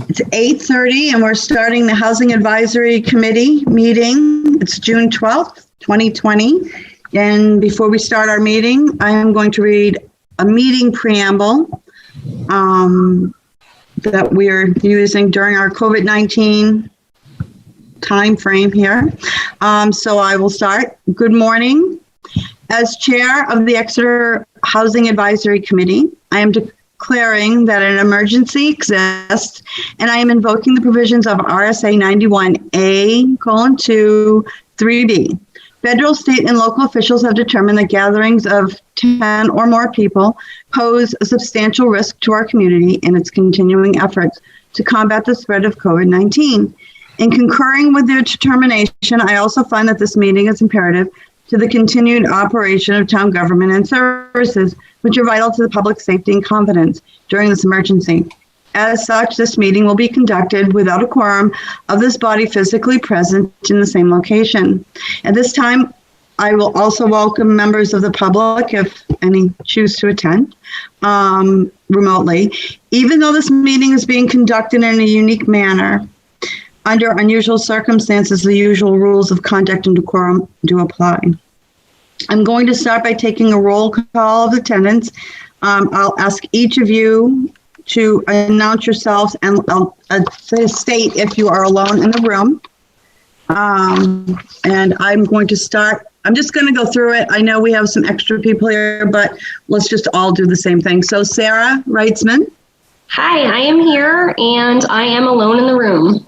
It's 8:30 and we're starting the Housing Advisory Committee meeting. It's June 12th, 2020. And before we start our meeting, I am going to read a meeting preamble that we're using during our COVID-19 time frame here. So I will start. Good morning. As chair of the Exeter Housing Advisory Committee, I am declaring that an emergency exists, and I am invoking the provisions of RSA 91A:2, 3B. Federal, state, and local officials have determined that gatherings of 10 or more people pose a substantial risk to our community in its continuing efforts to combat the spread of COVID-19. In concurring with their determination, I also find that this meeting is imperative to the continued operation of town government and services, which are vital to the public safety and confidence during this emergency. As such, this meeting will be conducted without a quorum of this body physically present in the same location. At this time, I will also welcome members of the public, if any choose to attend remotely. Even though this meeting is being conducted in a unique manner, under unusual circumstances, the usual rules of conduct and decorum do apply. I'm going to start by taking a roll call of attendance. I'll ask each of you to announce yourselves and state if you are alone in the room. And I'm going to start. I'm just going to go through it. I know we have some extra people here, but let's just all do the same thing. So Sarah Reitzman. Hi, I am here and I am alone in the room.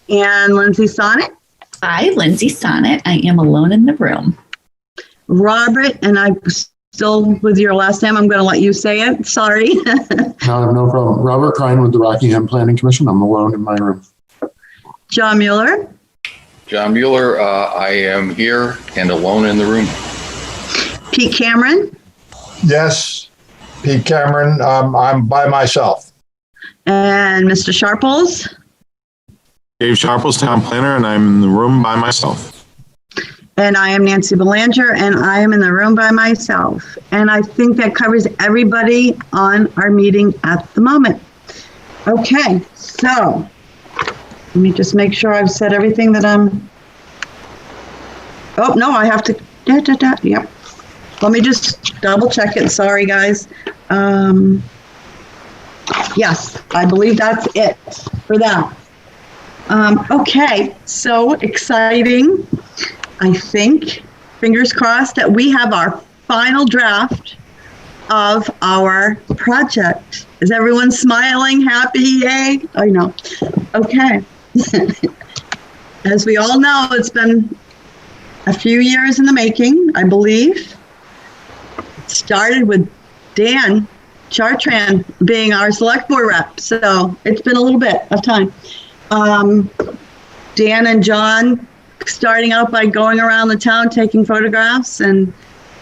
And Lindsay Sonnet. Hi, Lindsay Sonnet. I am alone in the room. Robert, and I'm still with your last name. I'm going to let you say it. Sorry. No problem. Robert Crine with the Rockingham Planning Commission. I'm alone in my room. John Mueller. John Mueller, I am here and alone in the room. Pete Cameron. Yes, Pete Cameron. I'm by myself. And Mr. Sharples. Dave Sharples, town planner, and I'm in the room by myself. And I am Nancy Belanger, and I am in the room by myself. And I think that covers everybody on our meeting at the moment. Okay, so let me just make sure I've said everything that I'm. Oh, no, I have to. Yep. Let me just double check it. Sorry, guys. Yes, I believe that's it for that. Okay, so exciting. I think, fingers crossed, that we have our final draft of our project. Is everyone smiling, happy, yay? I know. Okay. As we all know, it's been a few years in the making, I believe. It started with Dan Chartrand being our select board rep, so it's been a little bit of time. Dan and John starting out by going around the town taking photographs, and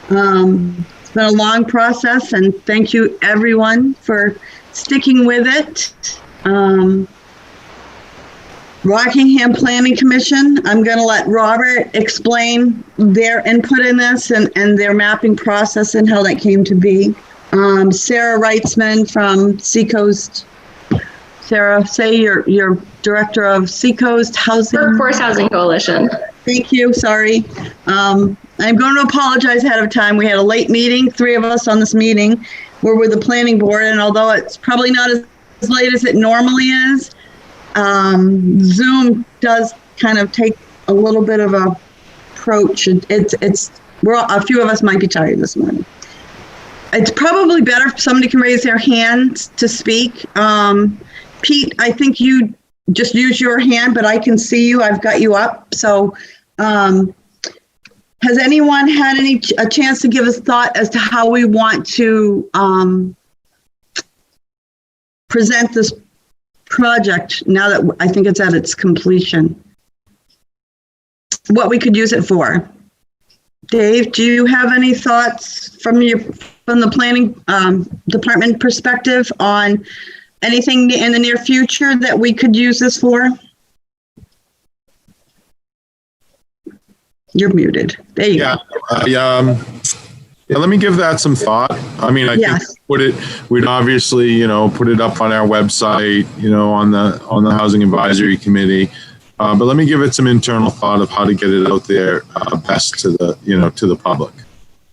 it's been a long process, and thank you everyone for sticking with it. Rockingham Planning Commission, I'm going to let Robert explain their input in this and their mapping process and how that came to be. Sarah Reitzman from Seacoast. Sarah, say you're director of Seacoast Housing. Workforce Housing Coalition. Thank you. Sorry. I'm going to apologize ahead of time. We had a late meeting. 3 of us on this meeting were with the planning board, and although it's probably not as late as it normally is, Zoom does kind of take a little bit of a approach. A few of us might be tired this morning. It's probably better if somebody can raise their hand to speak. Pete, I think you just use your hand, but I can see you. I've got you up. So has anyone had a chance to give us thought as to how we want to present this project now that I think it's at its completion? What we could use it for? Dave, do you have any thoughts from the planning department perspective on anything in the near future that we could use this for? You're muted. There you go. Yeah, let me give that some thought. I mean, I Yes. think we'd obviously, put it up on our website, on the Housing Advisory Committee. But let me give it some internal thought of how to get it out there best to the public.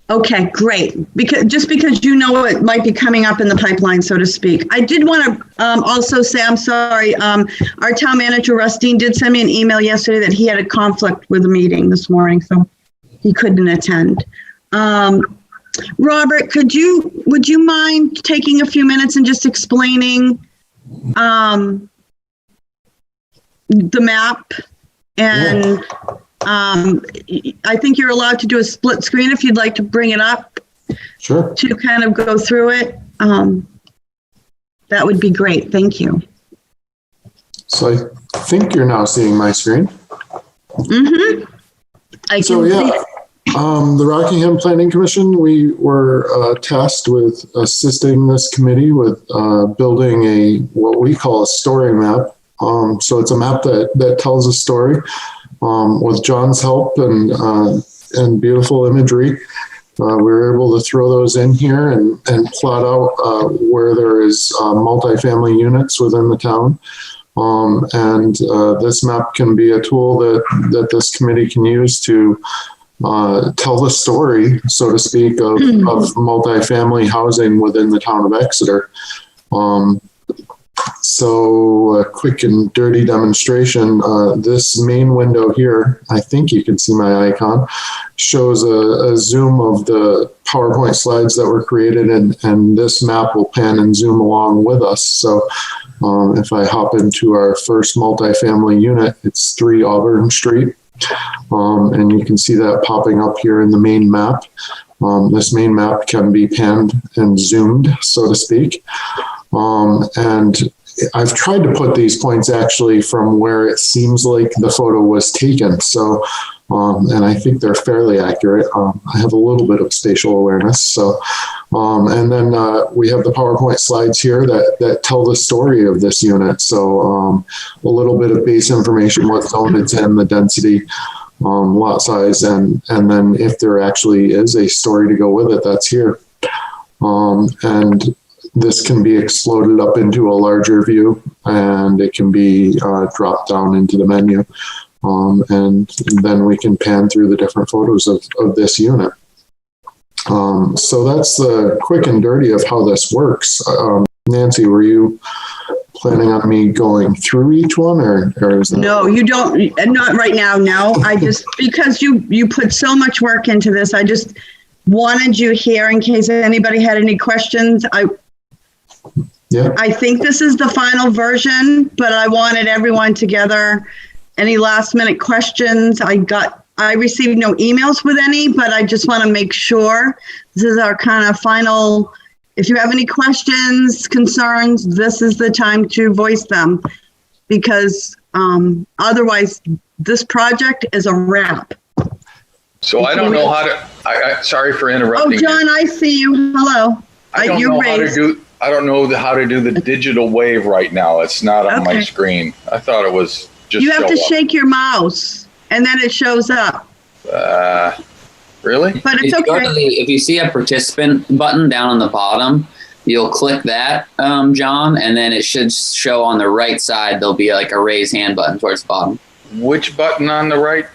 Okay, great. Because it might be coming up in the pipeline, so to speak. I did want to also say, I'm sorry, our town manager, Rustine, did send me an email yesterday that he had a conflict with a meeting this morning, so he couldn't attend. Robert, would you mind taking a few minutes and just explaining the map? And I think you're allowed to do a split screen if you'd like to bring it up. Sure. To kind of go through it. That would be great. Thank you. So I think you're now seeing my screen. Mm-hmm. I can see. The Rockingham Planning Commission, we were tasked with assisting this committee with building what we call a story map. So it's a map that tells a story with John's help and beautiful imagery. We were able to throw those in here and plot out where there is multifamily units within the town. And this map can be a tool that this committee can use to tell the story, so to speak, of multifamily housing within the town of Exeter. So a quick and dirty demonstration. This main window here, I think you can see my icon, shows a zoom of the PowerPoint slides that were created, and this map will pan and zoom along with us. So if I hop into our first multifamily unit, it's 3 Auburn Street. And you can see that popping up here in the main map. This main map can be panned and zoomed, so to speak. And I've tried to put these points actually from where it seems like the photo was taken. So, and I think they're fairly accurate. I have a little bit of spatial awareness. So, and then we have the PowerPoint slides here that tell the story of this unit. So a little bit of base information, what zone it's in, the density, lot size, and then if there actually is a story to go with it, that's here. And this can be exploded up into a larger view, and it can be dropped down into the menu. And then we can pan through the different photos of this unit. So that's the quick and dirty of how this works. Nancy, were you planning on me going through each one, or is that? No, you don't. Not right now. No, I just, because you put so much work into this, I just wanted you here in case anybody had any questions. I think this is the final version, but I wanted everyone together. Any last minute questions? I received no emails with any, but I just want to make sure this is our kind of final. If you have any questions, concerns, this is the time to voice them, because otherwise this project is a wrap. So I don't know how to, sorry for Oh, interrupting. John, I see you. Hello. I don't know how to do the digital wave right now. It's not on my screen. I thought it was just. You have to shake your mouse and then it shows up. Really? But it's okay. If you see a participant button down on the bottom, you'll click that, John, and then it should show on the right side. There'll be like a raise hand button towards the bottom. Which button on the right?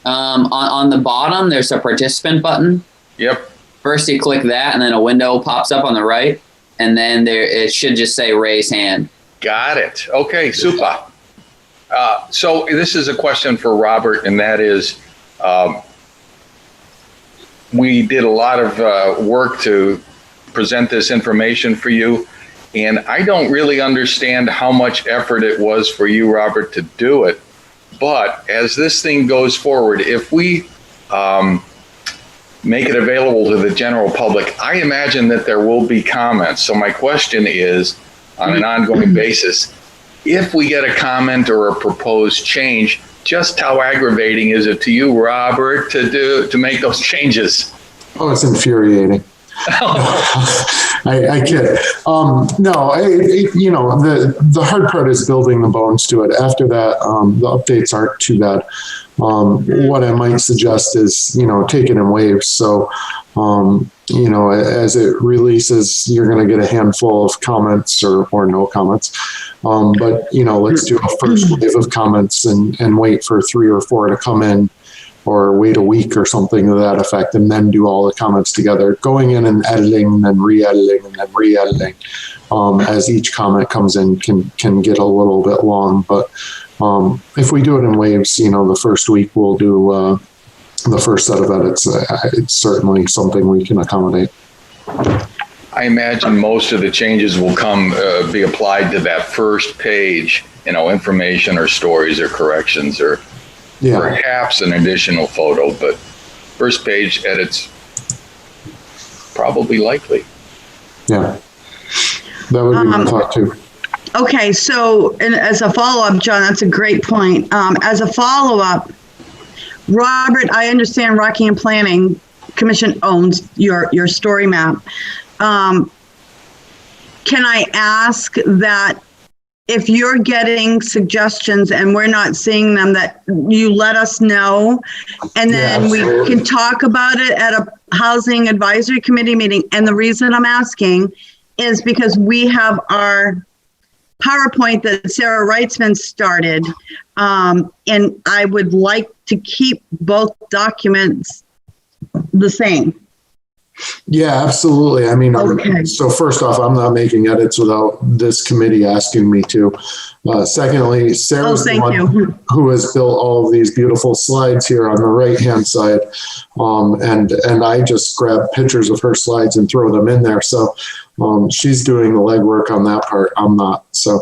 On the bottom, there's a participant button. Yep. First, you click that, and then a window pops up on the right, and then it should just say raise hand. Got it. Okay, super. So this is a question for Robert, and that is, we did a lot of work to present this information for you, and I don't really understand how much effort it was for you, Robert, to do it. But as this thing goes forward, if we make it available to the general public, I imagine that there will be comments. So my question is, on an ongoing basis, if we get a comment or a proposed change, just how aggravating is it to you, Robert, to make those changes? Oh, it's infuriating. I kid. No, the hard part is building the bones to it. After that, the updates aren't too bad. What I might suggest is, take it in waves. So As it releases, you're going to get a handful of comments or no comments. But let's do a first wave of comments and wait for 3 or 4 to come in, or wait a week or something to that effect, and then do all the comments together, going in and editing and then re-editing and then re-editing. As each comment comes in can get a little bit long, but if we do it in waves, the first week we'll do the first set of edits. It's certainly something we can accommodate. I imagine most of the changes will be applied to that first page, information or stories or corrections or perhaps an additional photo, but first page edits probably likely. Yeah, that would be my thought too. Okay, so and as a follow-up, John, that's a great point. As a follow-up, Robert, I understand Rockingham Planning Commission owns your story map. Can I ask that if you're getting suggestions and we're not seeing them, that you let us know, and then we can talk about it at a Housing Advisory Committee meeting? And the reason I'm asking is because we have our PowerPoint that Sarah Reitzman started, and I would like to keep both documents the same. Yeah, absolutely. I mean, so first off, I'm not making edits without this committee asking me to. Secondly, Sarah's the one who has built all of these beautiful slides here on the right-hand side. And I just grab pictures of her slides and throw them in there. So she's doing the legwork on that part. I'm not. So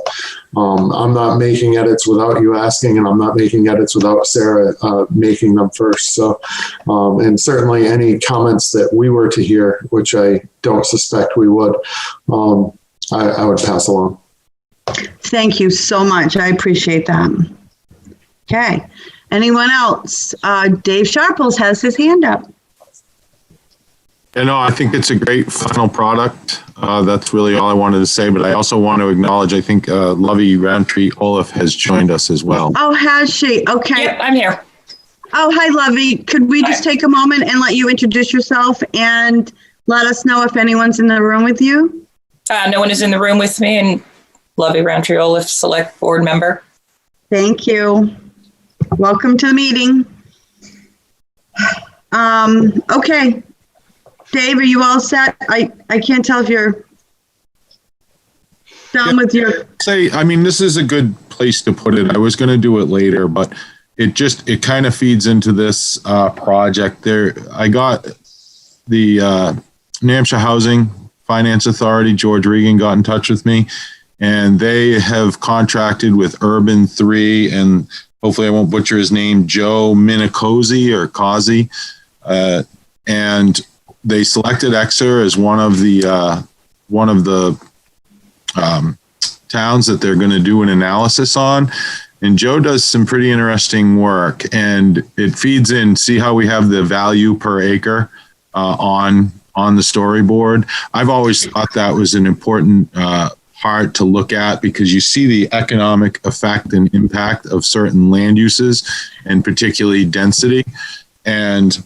I'm not making edits without you asking, and I'm not making edits without Sarah making them first. So, and certainly any comments that we were to hear, which I don't suspect we would, I would pass along. Thank you so much. I appreciate that. Okay. Anyone else? Dave Sharples has his hand up. I think it's a great final product. That's really all I wanted to say, but I also want to acknowledge, I think Lovey Roundtree Olaf has joined us as well. Oh, has she? Okay. Yep, I'm here. Oh, hi, Lovey. Could we just take a moment and let you introduce yourself and let us know if anyone's in the room with you? No one is in the room with me, and Lovey Roundtree Olaf, Select Board Member. Thank you. Welcome to the meeting. Okay. Dave, are you all set? I can't tell if you're done with your... This is a good place to put it. I was going to do it later, but it kind of feeds into this project. I got the New Hampshire Housing Finance Authority, George Regan, got in touch with me, and they have contracted with Urban 3, and hopefully I won't butcher his name, Joe Minicozy or Causey, and they selected Exeter as one of the towns that they're going to do an analysis on. And Joe does some pretty interesting work, and it feeds in. See how we have the value per acre on the storyboard. I've always thought that was an important part to look at, because you see the economic effect and impact of certain land uses, and particularly density. And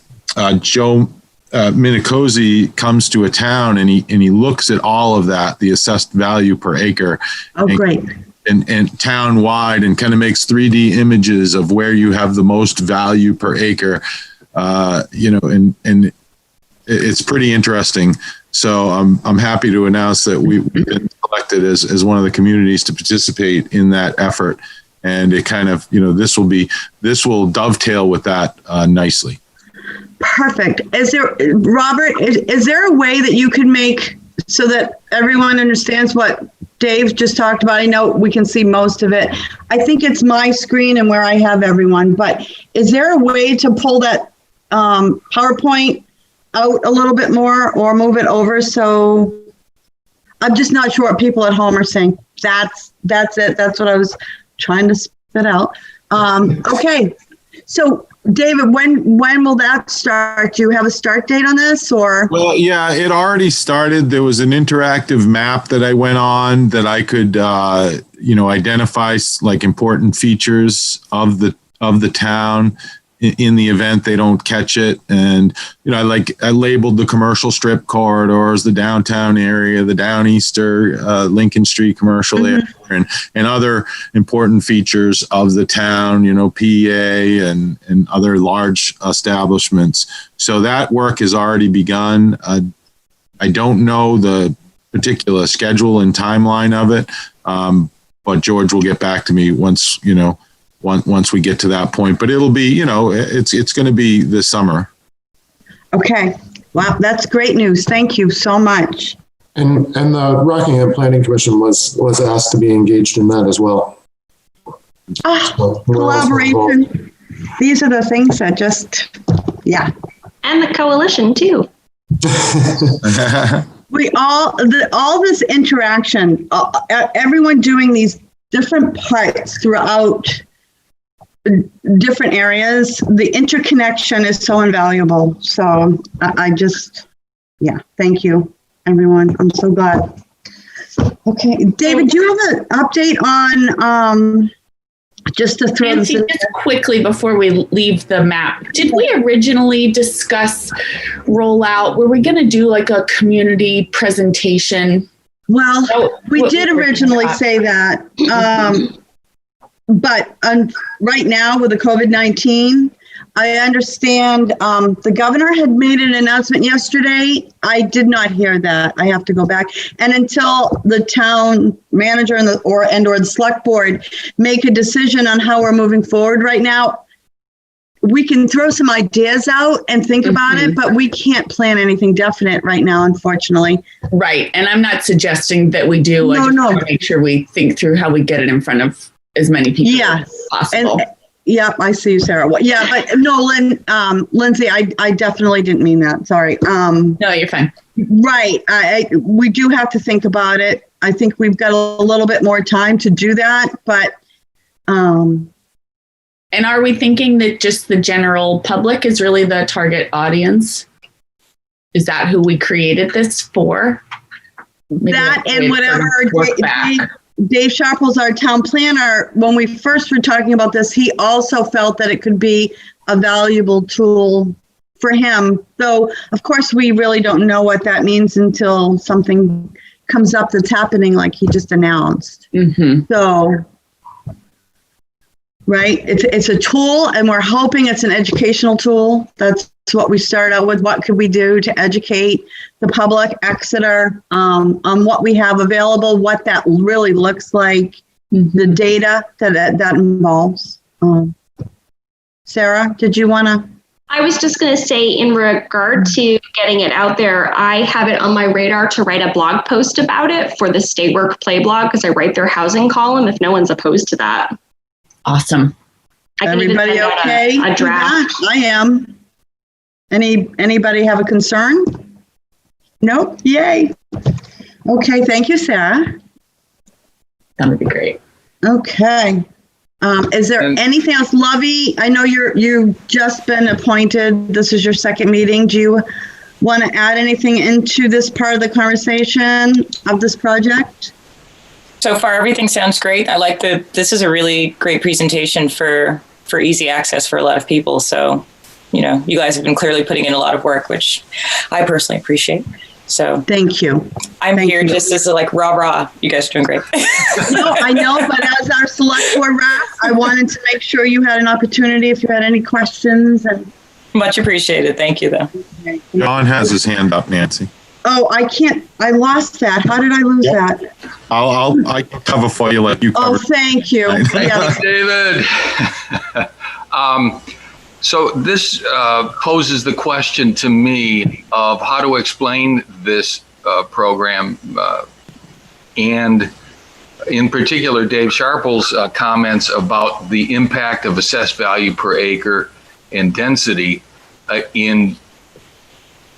Joe Minicozy comes to a town and he looks at all of that, the assessed value per acre. Oh, great. And town wide, and kind of makes 3D images of where you have the most value per acre, and it's pretty interesting. So I'm happy to announce that we've been selected as one of the communities to participate in that effort. And it kind of, this will dovetail with that nicely. Perfect. Robert, is there a way that you can make so that everyone understands what Dave just talked about? I know we can see most of it. I think it's my screen and where I have everyone, but is there a way to pull that PowerPoint out a little bit more or move it over? So I'm just not sure what people at home are saying. That's it. That's what I was trying to spit out. Okay. So David, when will that start? Do you have a start date on this, or? Well, yeah, it already started. There was an interactive map that I went on that I could, identify like important features of the town in the event they don't catch it. And, I labeled the commercial strip corridors, the downtown area, the Downeaster, Lincoln Street commercial area, and other important features of the town, PEA and other large establishments. So that work has already begun. I don't know the particular schedule and timeline of it, but George will get back to me once we get to that point. But it'll be, it's going to be this summer. Okay. Wow, that's great news. Thank you so much. And the Rockingham Planning Commission was asked to be engaged in that as well. Collaboration. These are the things that just, yeah. And the coalition too. All this interaction, everyone doing these different parts throughout different areas, the interconnection is so invaluable. So thank you, everyone. I'm so glad. Okay, David, do you have an update on, just to throw Nancy, just quickly before we leave the map, did we originally discuss rollout? Were we going to do like a community presentation? Well, we did originally say that. But right now with the COVID-19, I understand the governor had made an announcement yesterday. I did not hear that. I have to go back. And until the town manager and or the select board make a decision on how we're moving forward right now, we can throw some ideas out and think about it, but we can't plan anything definite right now, unfortunately. Right. And I'm not suggesting that we do. I just want to make sure we think through how we get it in front of as many people as possible. Yeah, I see you, Sarah. Well, yeah, but no, Lindsay, I definitely didn't mean that. Sorry. No, you're fine. Right. We do have to think about it. I think we've got a little bit more time to do that, but. And are we thinking that just the general public is really the target audience? Is that who we created this for? Maybe that and whatever Dave Sharple's our town planner. When we first were talking about this, he also felt that it could be a valuable tool for him. Though, of course, we really don't know what that means until something comes up that's happening like he just announced. So, right, it's a tool, and we're hoping it's an educational tool. That's what we start out with. What could we do to educate the public, Exeter, on what we have available, what that really looks like, the data that involves. Sarah, did you want to? I was just going to say, in regard to getting it out there, I have it on my radar to write a blog post about it for the Stay Work Play blog, because I write their housing column if no one's opposed to that. Awesome. Everybody okay? A draft. I am. Anybody have a concern? Nope. Yay. Okay. Thank you, Sarah. That would be great. Okay. Is there anything else? Lovey, I know you've just been appointed. This is your second meeting. Do you want to add anything into this part of the conversation of this project? So far, everything sounds great. I like this is a really great presentation for easy access for a lot of people. So, you guys have been clearly putting in a lot of work, which I personally appreciate. So thank you. I'm here just as a rah. You guys are doing great. No, I know, but as our select board rep, I wanted to make sure you had an opportunity if you had any questions. And much appreciated. Thank you, though. Okay. John has his hand up, Nancy. Oh, I lost that. How did I lose that? I can cover for you like you covered. Oh, thank you. Thanks, David. So this poses the question to me of how to explain this program, and in particular, Dave Sharple's comments about the impact of assessed value per acre and density in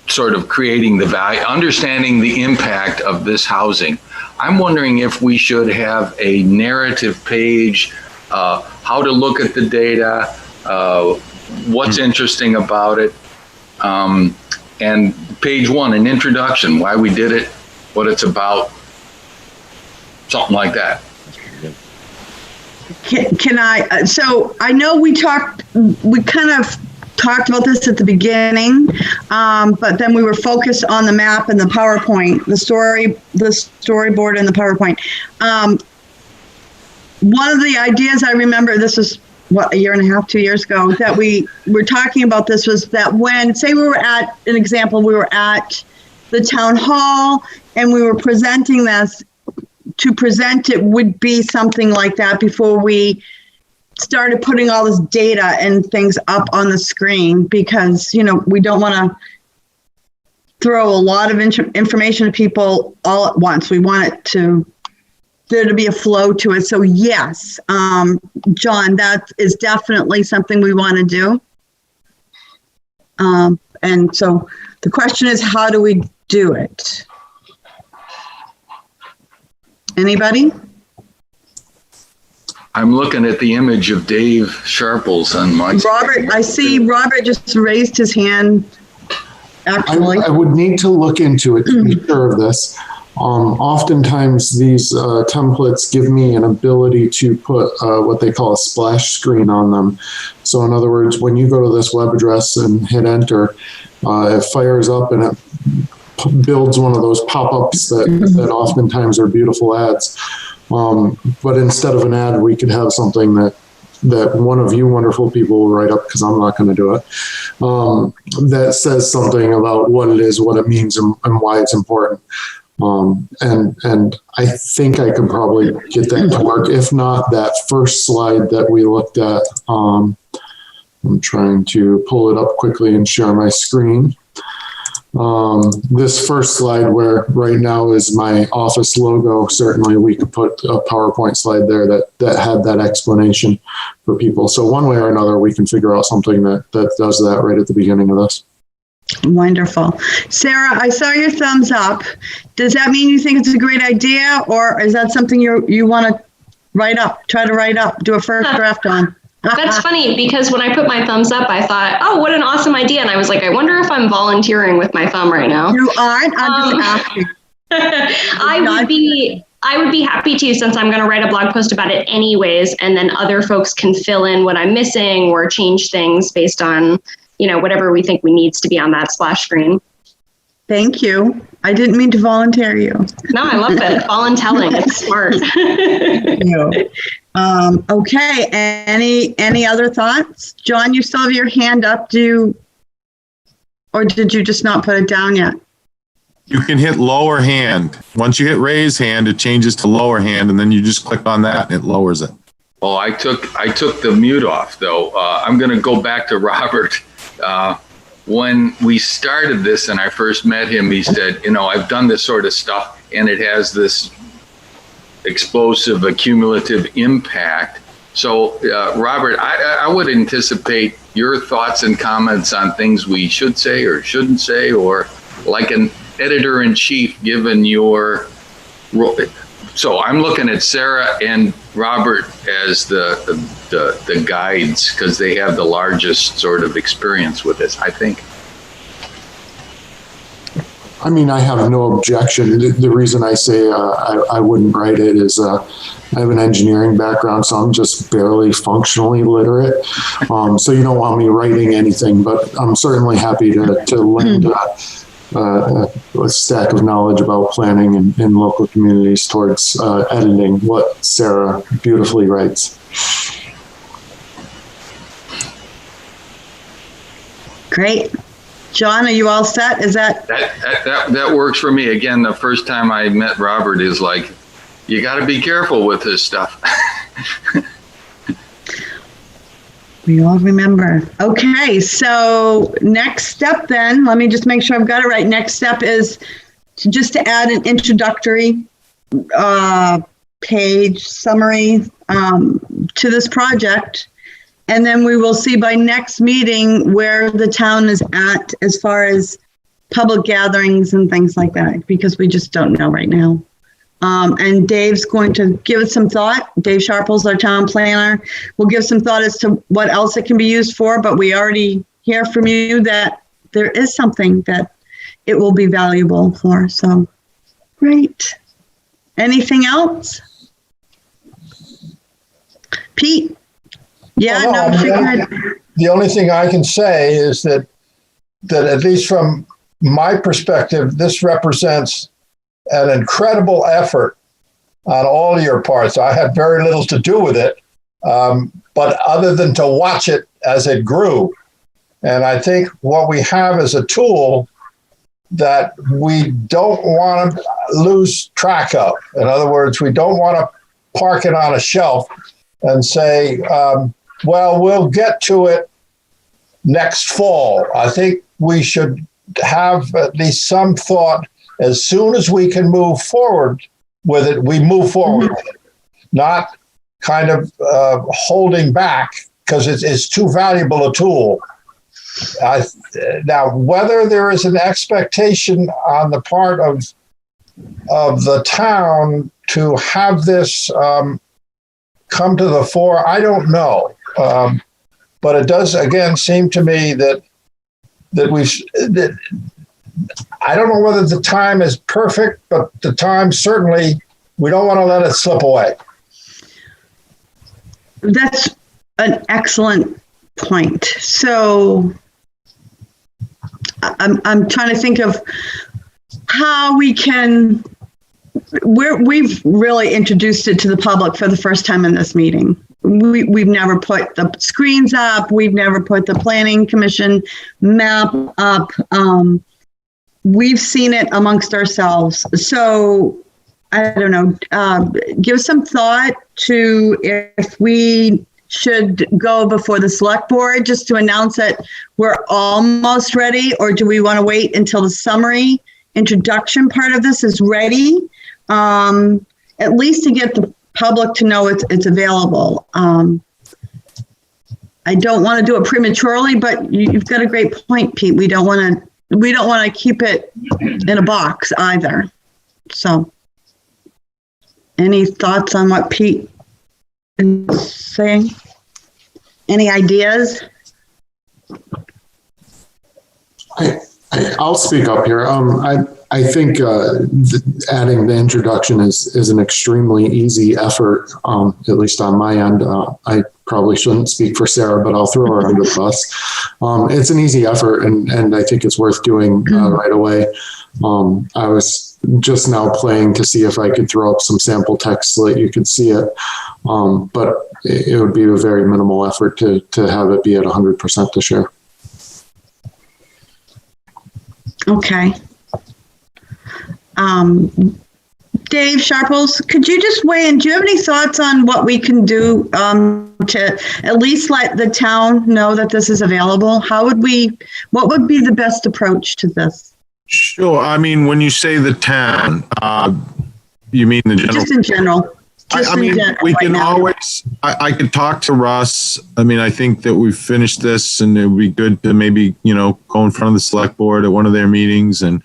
sort of creating the value, understanding the impact of this housing. I'm wondering if we should have a narrative page, how to look at the data, what's interesting about it, and page 1, an introduction, why we did it, what it's about, something like that. Can I, so I know we kind of talked about this at the beginning, but then we were focused on the map and the PowerPoint, the storyboard and the PowerPoint. One of the ideas I remember, this was a year and a half, 2 years ago, that we were talking about this, was that when, say we were at the town hall and we were presenting this, to present it would be something like that before we started putting all this data and things up on the screen, because, we don't want to throw a lot of information to people all at once. We want there to be a flow to it. So yes, John, that is definitely something we want to do. And so the question is, how do we do it? Anybody? I'm looking at the image of Dave Sharples on my Robert, I see Robert just raised his hand. Actually, I would need to look into it to be sure of this. Oftentimes these templates give me an ability to put what they call a splash screen on them. So in other words, when you go to this web address and hit enter, it fires up and it builds one of those pop-ups that oftentimes are beautiful ads. But instead of an ad, we could have something that one of you wonderful people will write up, because I'm not going to do it, that says something about what it is, what it means, and why it's important. And I think I could probably get that to work. If not, that first slide that we looked at, I'm trying to pull it up quickly and share my screen. This first slide, where right now is my office logo, certainly we could put a PowerPoint slide there that had that explanation for people. So one way or another, we can figure out something that does that right at the beginning of this. Wonderful. Sarah, I saw your thumbs up. Does that mean you think it's a great idea, or is that something you want to try to write up, do a first draft on? That's funny, because when I put my thumbs up, I thought, oh, what an awesome idea. And I was like, I wonder if I'm volunteering with my thumb right now. You aren't? I'm just asking. I would be happy to, since I'm going to write a blog post about it anyways, and then other folks can fill in what I'm missing or change things based on, whatever we think needs to be on that splash screen. Thank you. I didn't mean to volunteer you. No, I love it. Voluntelling. It's smart. Thank you. Okay. Any other thoughts? John, you still have your hand up. Or did you just not put it down yet? You can hit lower hand. Once you hit raise hand, it changes to lower hand, and then you just click on that and it lowers it. Oh, I took the mute off, though. I'm going to go back to Robert. When we started this and I first met him, he said, I've done this sort of stuff and it has this explosive accumulative impact. So, Robert, I would anticipate your thoughts and comments on things we should say or shouldn't say, or like an editor-in-chief given your role. So I'm looking at Sarah and Robert as the guides, because they have the largest sort of experience with this, I think. I mean, I have no objection. The reason I say I wouldn't write it is I have an engineering background, so I'm just barely functionally literate. So you don't want me writing anything, but I'm certainly happy to lend a stack of knowledge about planning in local communities towards editing what Sarah beautifully writes. Great. John, are you all set? Is that works for me. Again, the first time I met Robert is like, you got to be careful with this stuff. We all remember. Okay, so next step then, let me just make sure I've got it right. Next step is to add an introductory page summary to this project. And then we will see by next meeting where the town is at as far as public gatherings and things like that, because we just don't know right now. And Dave's going to give it some thought. Dave Sharples, our town planner, will give some thought as to what else it can be used for, but we already hear from you that there is something that it will be valuable for. So great. Anything else? Yeah, Well, the only thing I can say is that at least from my perspective, this represents an incredible effort on all your parts. I had very little to do with it, but other than to watch it as it grew. And I think what we have is a tool that we don't want to lose track of. In other words, we don't want to park it on a shelf and say, well, we'll get to it next fall. I think we should have at least some thought as soon as we can move forward with it, we move forward with it, not kind of holding back because it's too valuable a tool. Now, whether there is an expectation on the part of the town to have this come to the fore, I don't know. But it does, again, seem to me that I don't know whether the time is perfect, but the time certainly, we don't want to let it slip away. That's an excellent point. So I'm trying to think of how we can, we've really introduced it to the public for the first time in this meeting. We've never put the screens up. We've never put the planning commission map up. We've seen it amongst ourselves. So I don't know, give some thought to if we should go before the select board just to announce that we're almost ready, or do we want to wait until the summary introduction part of this is ready? At least to get the public to know it's available. I don't want to do it prematurely, but you've got a great point, Pete. We don't want to keep it in a box either. So, any thoughts on what Pete is saying? Any ideas? I'll speak up here. I think adding the introduction is an extremely easy effort, at least on my end. I probably shouldn't speak for Sarah, but I'll throw her under the bus. It's an easy effort, and I think it's worth doing right away. I was just now playing to see if I could throw up some sample text so that you could see it, but it would be a very minimal effort to have it be at 100% to share. Okay. Dave Sharples, could you just weigh in? Do you have any thoughts on what we can do to at least let the town know that this is available? What would be the best approach to this? Sure. I mean, when you say the town, you mean the general? Just in general. We can always, I could talk to Russ. I mean, I think that we've finished this and it would be good to maybe, go in front of the select board at one of their meetings and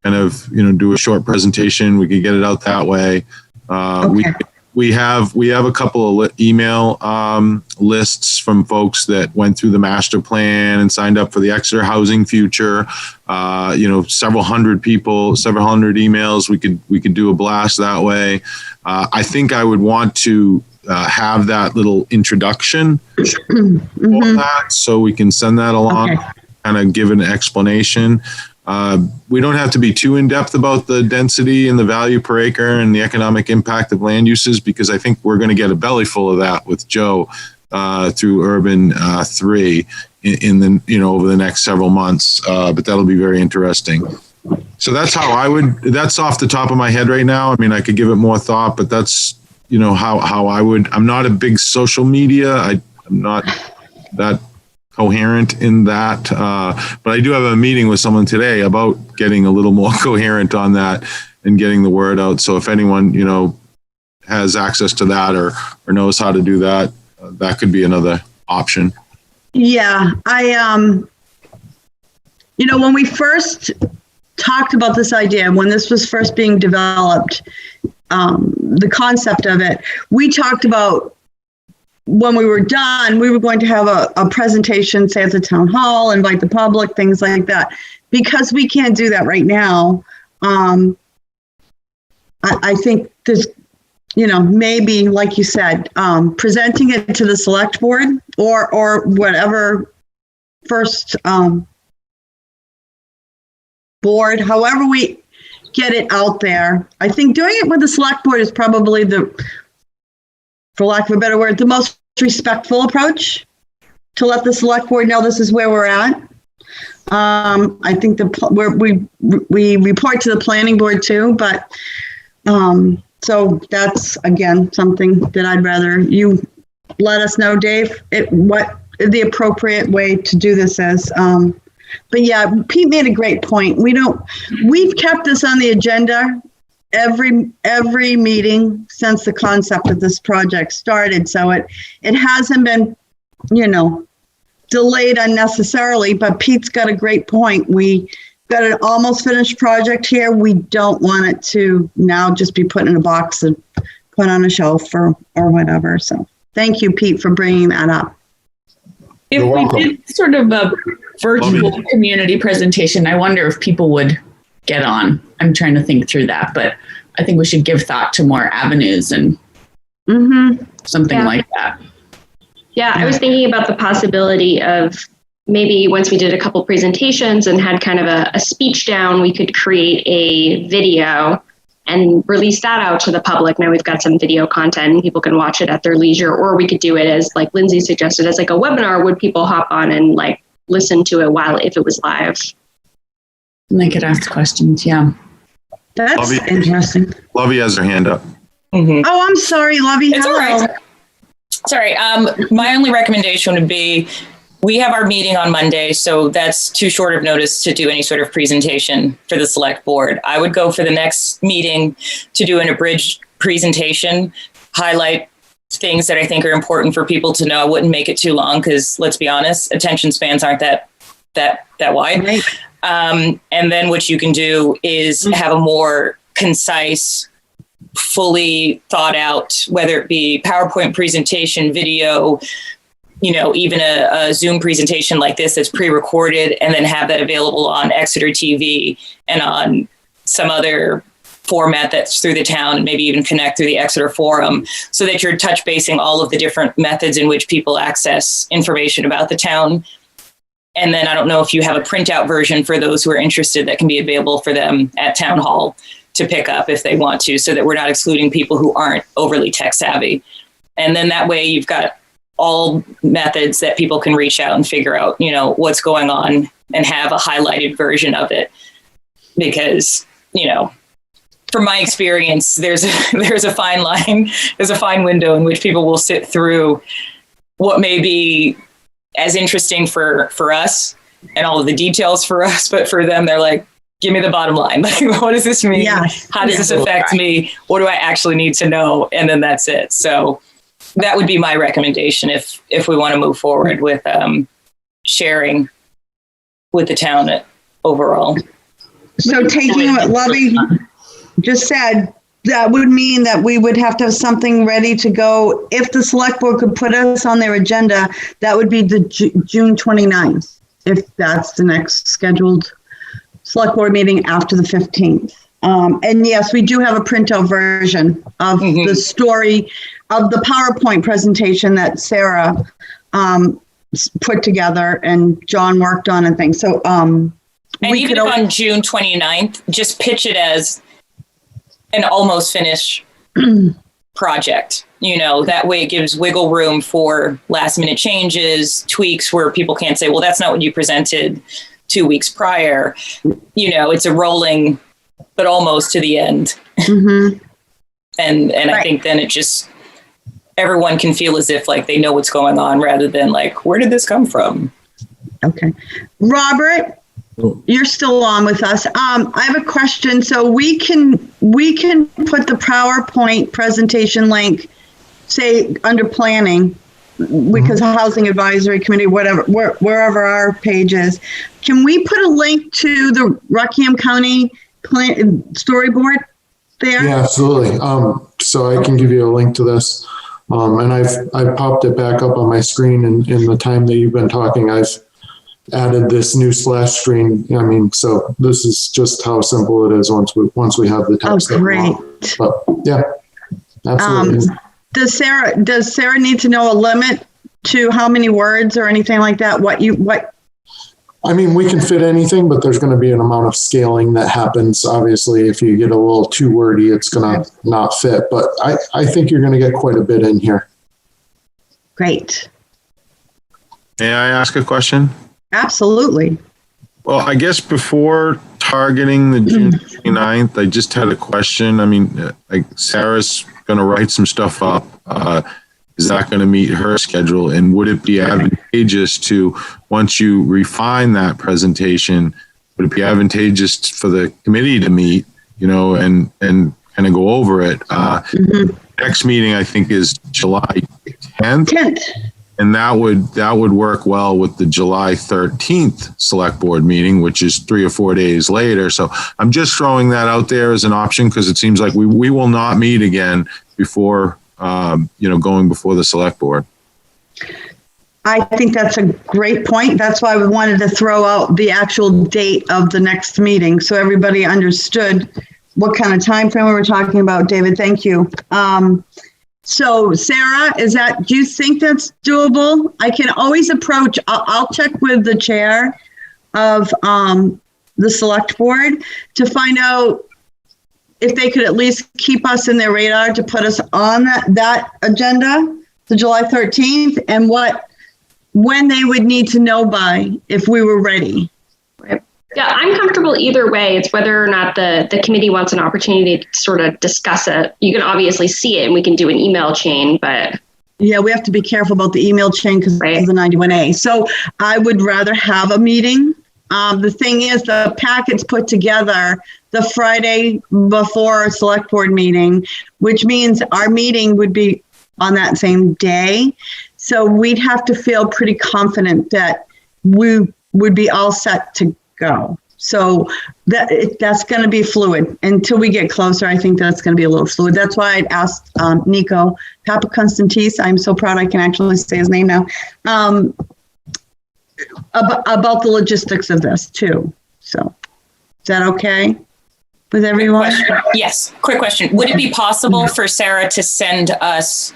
kind of, do a short presentation. We could get it out that way. Okay. We have a couple of email lists from folks that went through the master plan and signed up for the Exeter Housing Future. Several hundred people, several hundred emails. We could do a blast that way. I think I would want to have that little introduction for that, so we can send that along, kind of give an explanation. We don't have to be too in-depth about the density and the value per acre and the economic impact of land uses, because I think we're going to get a belly full of that with Joe through Urban 3 in the over the next several months. But that'll be very interesting. So that's how that's off the top of my head right now. I mean, I could give it more thought, but that's, how I would. I'm not a big social media. I'm not that coherent in that, but I do have a meeting with someone today about getting a little more coherent on that and getting the word out. So if anyone, has access to that or knows how to do that, that could be another option. Yeah, when we first talked about this idea, when this was first being developed, the concept of it, we talked about when we were done, we were going to have a presentation, say at the town hall, invite the public, things like that. Because we can't do that right now, I think maybe, like you said, presenting it to the select board or whatever first board, however we get it out there. I think doing it with the select board is probably for lack of a better word, the most respectful approach to let the select board know this is where we're at. I think we report to the planning board too, but so that's again something that I'd rather you let us know, Dave, what the appropriate way to do this is. But yeah, Pete made a great point. We've kept this on the agenda every meeting since the concept of this project started. So it hasn't been, delayed unnecessarily, but Pete's got a great point. We got an almost finished project here. We don't want it to now just be put in a box and put on a shelf or whatever. So thank you, Pete, for bringing that up. If we did sort of a virtual community presentation, I wonder if people would get on. I'm trying to think through that, but I think we should give thought to more avenues and something like that. Yeah, I was thinking about the possibility of maybe once we did a couple presentations and had kind of a speech down, we could create a video and release that out to the public. Now we've got some video content and people can watch it at their leisure, or we could do it as, like Lindsay suggested, as like a webinar. Would people hop on and like listen to it if it was live? And they could ask questions. Yeah. That's interesting. Lovey has her hand up. Oh, I'm sorry, Lovey. It's all right. Sorry. My only recommendation would be, we have our meeting on Monday, so that's too short of notice to do any sort of presentation for the select board. I would go for the next meeting to do an abridged presentation, highlight things that I think are important for people to know. I wouldn't make it too long because, let's be honest, attention spans aren't that wide. Right. And then what you can do is have a more concise, fully thought out, whether it be PowerPoint presentation, video, even a Zoom presentation like this that's pre-recorded, and then have that available on Exeter TV and on some other format that's through the town, and maybe even connect through the Exeter Forum, so that you're touch basing all of the different methods in which people access information about the town. And then I don't know if you have a printout version for those who are interested that can be available for them at town hall to pick up if they want to, so that we're not excluding people who aren't overly tech savvy. And then that way you've got all methods that people can reach out and figure out, what's going on and have a highlighted version of it. Because, from my experience, there's a fine line, there's a fine window in which people will sit through what may be as interesting for us and all of the details for us, but for them, they're like, give me the bottom line. Like, what does this mean? Yeah. How does this affect me? What do I actually need to know? And then that's it. So that would be my recommendation if we want to move forward with sharing with the town overall. So taking what Lovey just said, that would mean that we would have to have something ready to go. If the select board could put us on their agenda, that would be the June 29th, if that's the next scheduled select board meeting after the 15th. And yes, we do have a printout version of the story of the PowerPoint presentation that Sarah put together and John worked on and things. So, and even if on June 29th, just pitch it as an almost finished project. That way it gives wiggle room for last minute changes, tweaks where people can't say, well, that's not what you presented 2 weeks prior. It's a rolling, but almost to the end. And right. I think then it just, everyone can feel as if like they know what's going on rather than like, where did this come from? Okay. Robert, you're still on with us. I have a question. So we can put the PowerPoint presentation link, say under planning, because Housing Advisory Committee, wherever our page is, can we put a link to the Rockingham County storyboard there? Yeah, absolutely. So I can give you a link to this. And I've popped it back up on my screen in the time that you've been talking. I've added this new splash screen. So this is just how simple it is once we have the text. Oh, great. But yeah. Absolutely. Does Sarah need to know a limit to how many words or anything like that? I mean, we can fit anything, but there's going to be an amount of scaling that happens. Obviously, if you get a little too wordy, it's going to not fit. But I think you're going to get quite a bit in here. Great. May I ask a question? Absolutely. Well, I guess before targeting the June 29th, I just had a question. I mean, like Sarah's going to write some stuff up. Is that going to meet her schedule? And would it be advantageous to, once you refine that presentation, would it be advantageous for the committee to meet, and kind of go over it? Next meeting, I think, is July 10th. And that would work well with the July 13th select board meeting, which is 3 or 4 days later. So I'm just throwing that out there as an option, because it seems like we will not meet again before, going before the select board. I think that's a great point. That's why we wanted to throw out the actual date of the next meeting, so everybody understood what kind of time frame we were talking about. David, thank you. So Sarah, do you think that's doable? I can always approach, I'll check with the chair of the select board to find out if they could at least keep us in their radar to put us on that agenda, the July 13th, and when they would need to know by if we were ready. Right. Yeah, I'm comfortable either way. It's whether or not the committee wants an opportunity to sort of discuss it. You can obviously see it and we can do an email chain, but... Yeah, we have to be careful about the email chain because of the 91A. So I would rather have a meeting. The thing is, the packet's put together the Friday before a select board meeting, which means our meeting would be on that same day. So we'd have to feel pretty confident that we would be all set to go. So that's going to be fluid until we get closer. I think that's going to be a little fluid. That's why I'd asked Nico Papakonstantis, I'm so proud I can actually say his name now, about the logistics of this too. So is that okay with everyone? Yes. Quick question. Would it be possible for Sarah to send us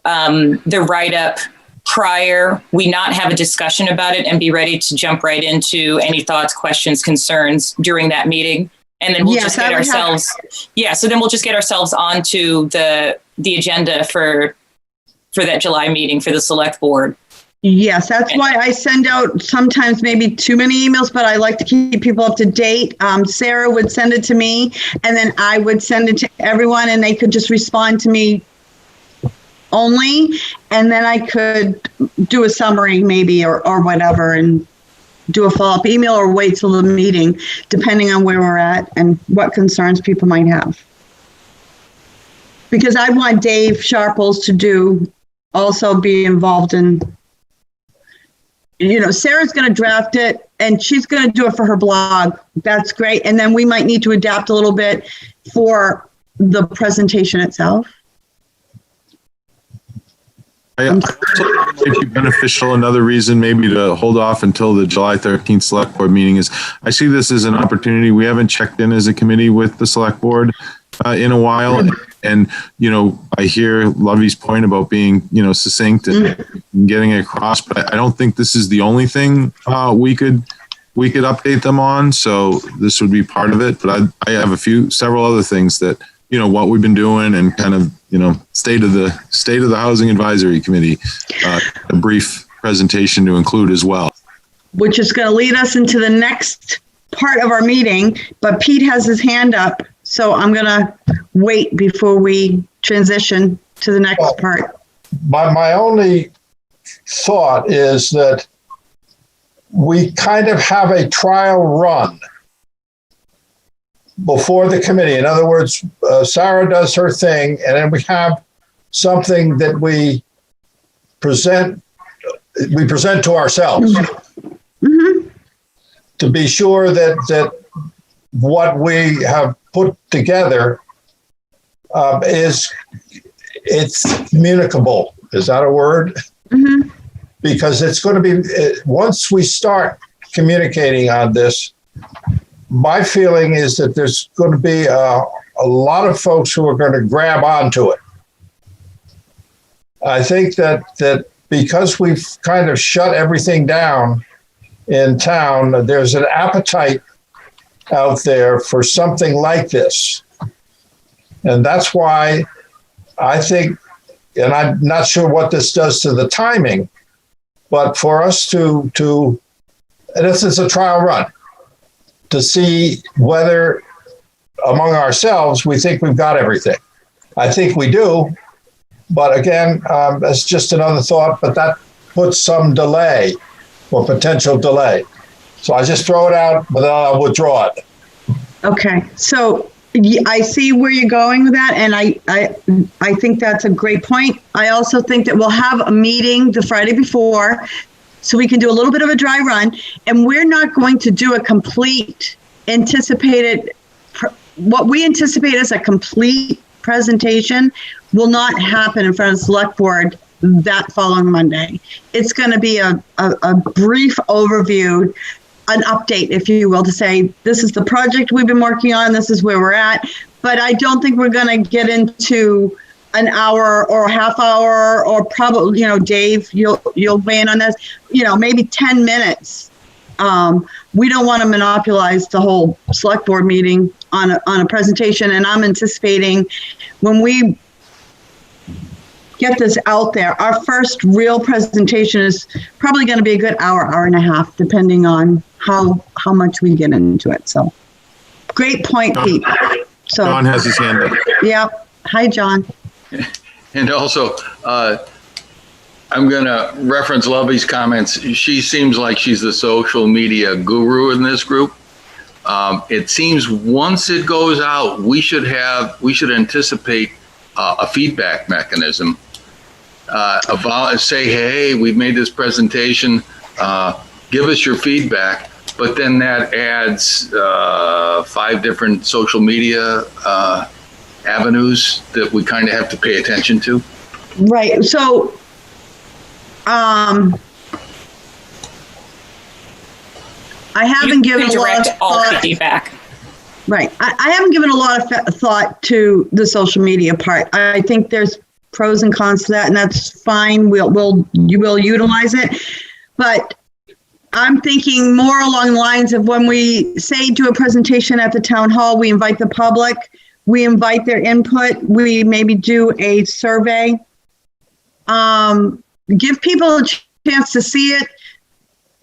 the write-up prior, we not have a discussion about it and be ready to jump right into any thoughts, questions, concerns during that meeting? And then we'll just get ourselves, so then we'll just get ourselves onto the agenda for that July meeting for the select board. Yes, that's why I send out sometimes maybe too many emails, but I like to keep people up to date. Sarah would send it to me and then I would send it to everyone and they could just respond to me only, and then I could do a summary maybe or whatever and do a follow-up email or wait till the meeting, depending on where we're at and what concerns people might have. Because I want Dave Sharples to also be involved in, Sarah's going to draft it and she's going to do it for her blog. That's great. And then we might need to adapt a little bit for the presentation itself. I also think it'd be beneficial. Another reason maybe to hold off until the July 13th select board meeting is I see this as an opportunity. We haven't checked in as a committee with the select board in a while. And, I hear Lovey's point about being, succinct and getting it across, but I don't think this is the only thing we could update them on. So this would be part of it. But I have several other things that, what we've been doing and kind of, state of the Housing Advisory Committee, a brief presentation to include as well. Which is going to lead us into the next part of our meeting, but Pete has his hand up, so I'm going to wait before we transition to the next part. My only thought is that we kind of have a trial run before the committee. In other words, Sarah does her thing, and then we have something that we present to ourselves to be sure that what we have put together it's communicable. Is that a word? Because it's going to be, once we start communicating on this, my feeling is that there's going to be a lot of folks who are going to grab onto it. I think that because we've kind of shut everything down in town, there's an appetite out there for something like this. And that's why I think, and I'm not sure what this does to the timing, but for us to and this is a trial run, to see whether among ourselves we think we've got everything. I think we do, but again, that's just another thought, but that puts some delay or potential delay. So I just throw it out, but then I'll withdraw it. Okay, so I see where you're going with that, and I think that's a great point. I also think that we'll have a meeting the Friday before, so we can do a little bit of a dry run, and we're not going to do a complete anticipated, what we anticipate as a complete presentation will not happen in front of the select board that following Monday. It's going to be a brief overview, an update, if you will, to say, this is the project we've been working on, this is where we're at. But I don't think we're going to get into an hour or a half hour, or probably, Dave, you'll weigh in on this, maybe 10 minutes. We don't want to monopolize the whole select board meeting on a presentation. And I'm anticipating when we get this out there, our first real presentation is probably going to be a good hour and a half, depending on how much we get into it. So great point, Pete. So John has his hand up. Yeah. Hi, John. And also, I'm going to reference Lovey's comments. She seems like she's the social media guru in this group. It seems once it goes out, we should anticipate a feedback mechanism. Say, hey, we've made this presentation. Give us your feedback. But then that adds 5 different social media avenues that we kind of have to pay attention to. Right. So, I haven't given a lot of thought. Feedback. Right. I haven't given a lot of thought to the social media part. I think there's pros and cons to that, and that's fine. You will utilize it, but I'm thinking more along the lines of when we say do a presentation at the town hall, we invite the public, we invite their input, we maybe do a survey, give people a chance to see it,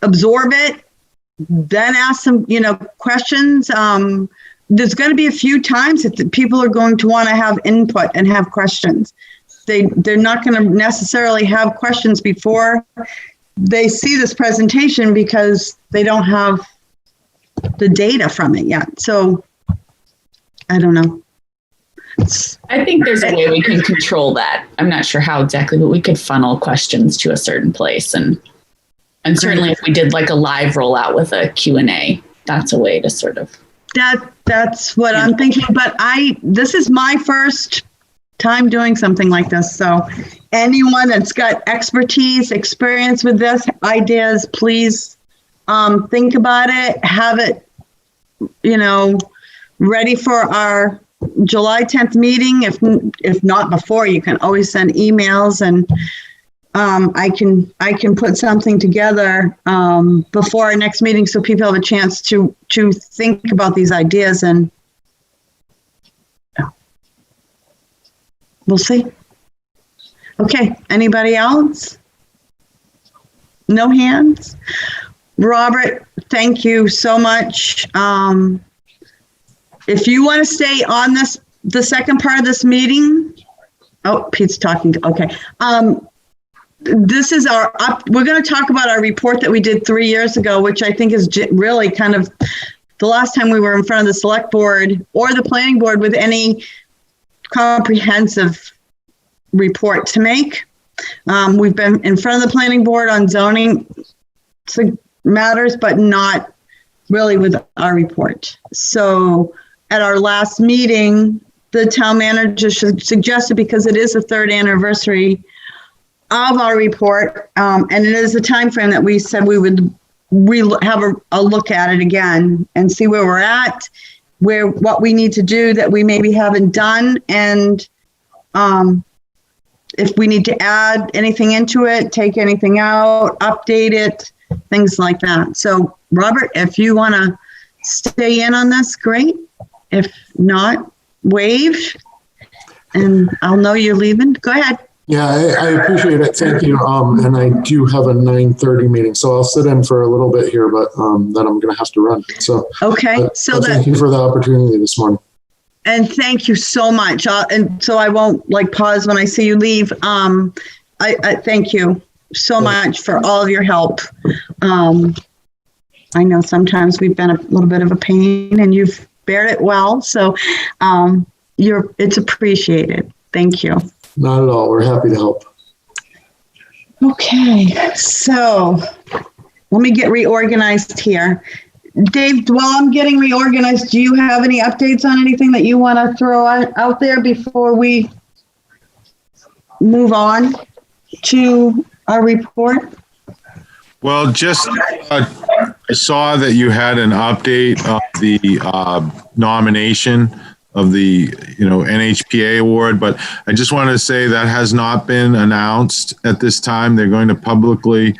absorb it, then ask some, questions. There's going to be a few times that people are going to want to have input and have questions. They're not going to necessarily have questions before they see this presentation because they don't have the data from it yet. So I don't know. I think there's a way we can control that. I'm not sure how exactly, but we could funnel questions to a certain place. And certainly if we did like a live rollout with a Q&A, that's a way to sort of. That's what I'm thinking. But this is my first time doing something like this. So anyone that's got expertise, experience with this, ideas, please think about it, have it, ready for our July 10th meeting. If not before, you can always send emails, and I can put something together before our next meeting so people have a chance to think about these ideas, and we'll see. Okay, anybody else? No hands? Robert, thank you so much. If you want to stay on the second part of this meeting, Pete's talking. Okay. This is we're going to talk about our report that we did 3 years ago, which I think is really kind of the last time we were in front of the select board or the planning board with any comprehensive report to make. We've been in front of the planning board on zoning matters, but not really with our report. So at our last meeting, the town manager suggested, because it is the 3rd anniversary of our report, and it is a time frame that we said we would have a look at it again and see where we're at, what we need to do that we maybe haven't done, and if we need to add anything into it, take anything out, update it, things like that. So Robert, if you want to stay in on this, great. If not, wave, and I'll know you're leaving. Go ahead. Yeah, I appreciate it. Thank you. And I do have a 9:30 meeting, so I'll sit in for a little bit here, but then I'm going to have to run. So okay. Thank you for the opportunity this morning. And thank you so much. And so I won't pause when I see you leave. I thank you so much for all of your help. I know sometimes we've been a little bit of a pain, and you've bared it well. So it's appreciated. Thank you. Not at all. We're happy to help. Okay, so let me get reorganized here. Dave, while I'm getting reorganized, do you have any updates on anything that you want to throw out there before we move on to our report? Well, just I saw that you had an update of the nomination of the NHPA award, but I just wanted to say that has not been announced at this time. They're going to publicly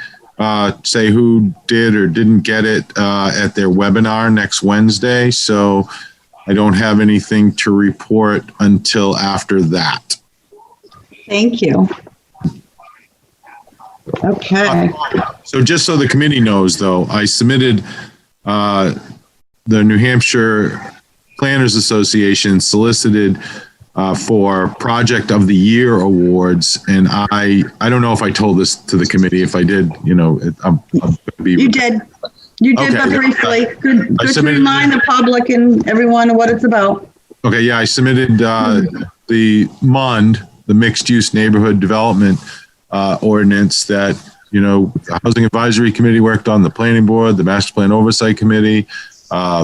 say who did or didn't get it at their webinar next Wednesday. So I don't have anything to report until after that. Thank you. Okay. So just so the committee knows, though, I submitted the New Hampshire Planners Association solicited for Project of the Year awards, and I don't know if I told this to the committee. If I did, I'm you did, okay, but briefly. Good to remind the public and everyone of what it's about. Okay, yeah, I submitted the MUND, the Mixed Use Neighborhood Development Ordinance that the Housing Advisory Committee worked on, the Planning Board, the Master Plan Oversight Committee.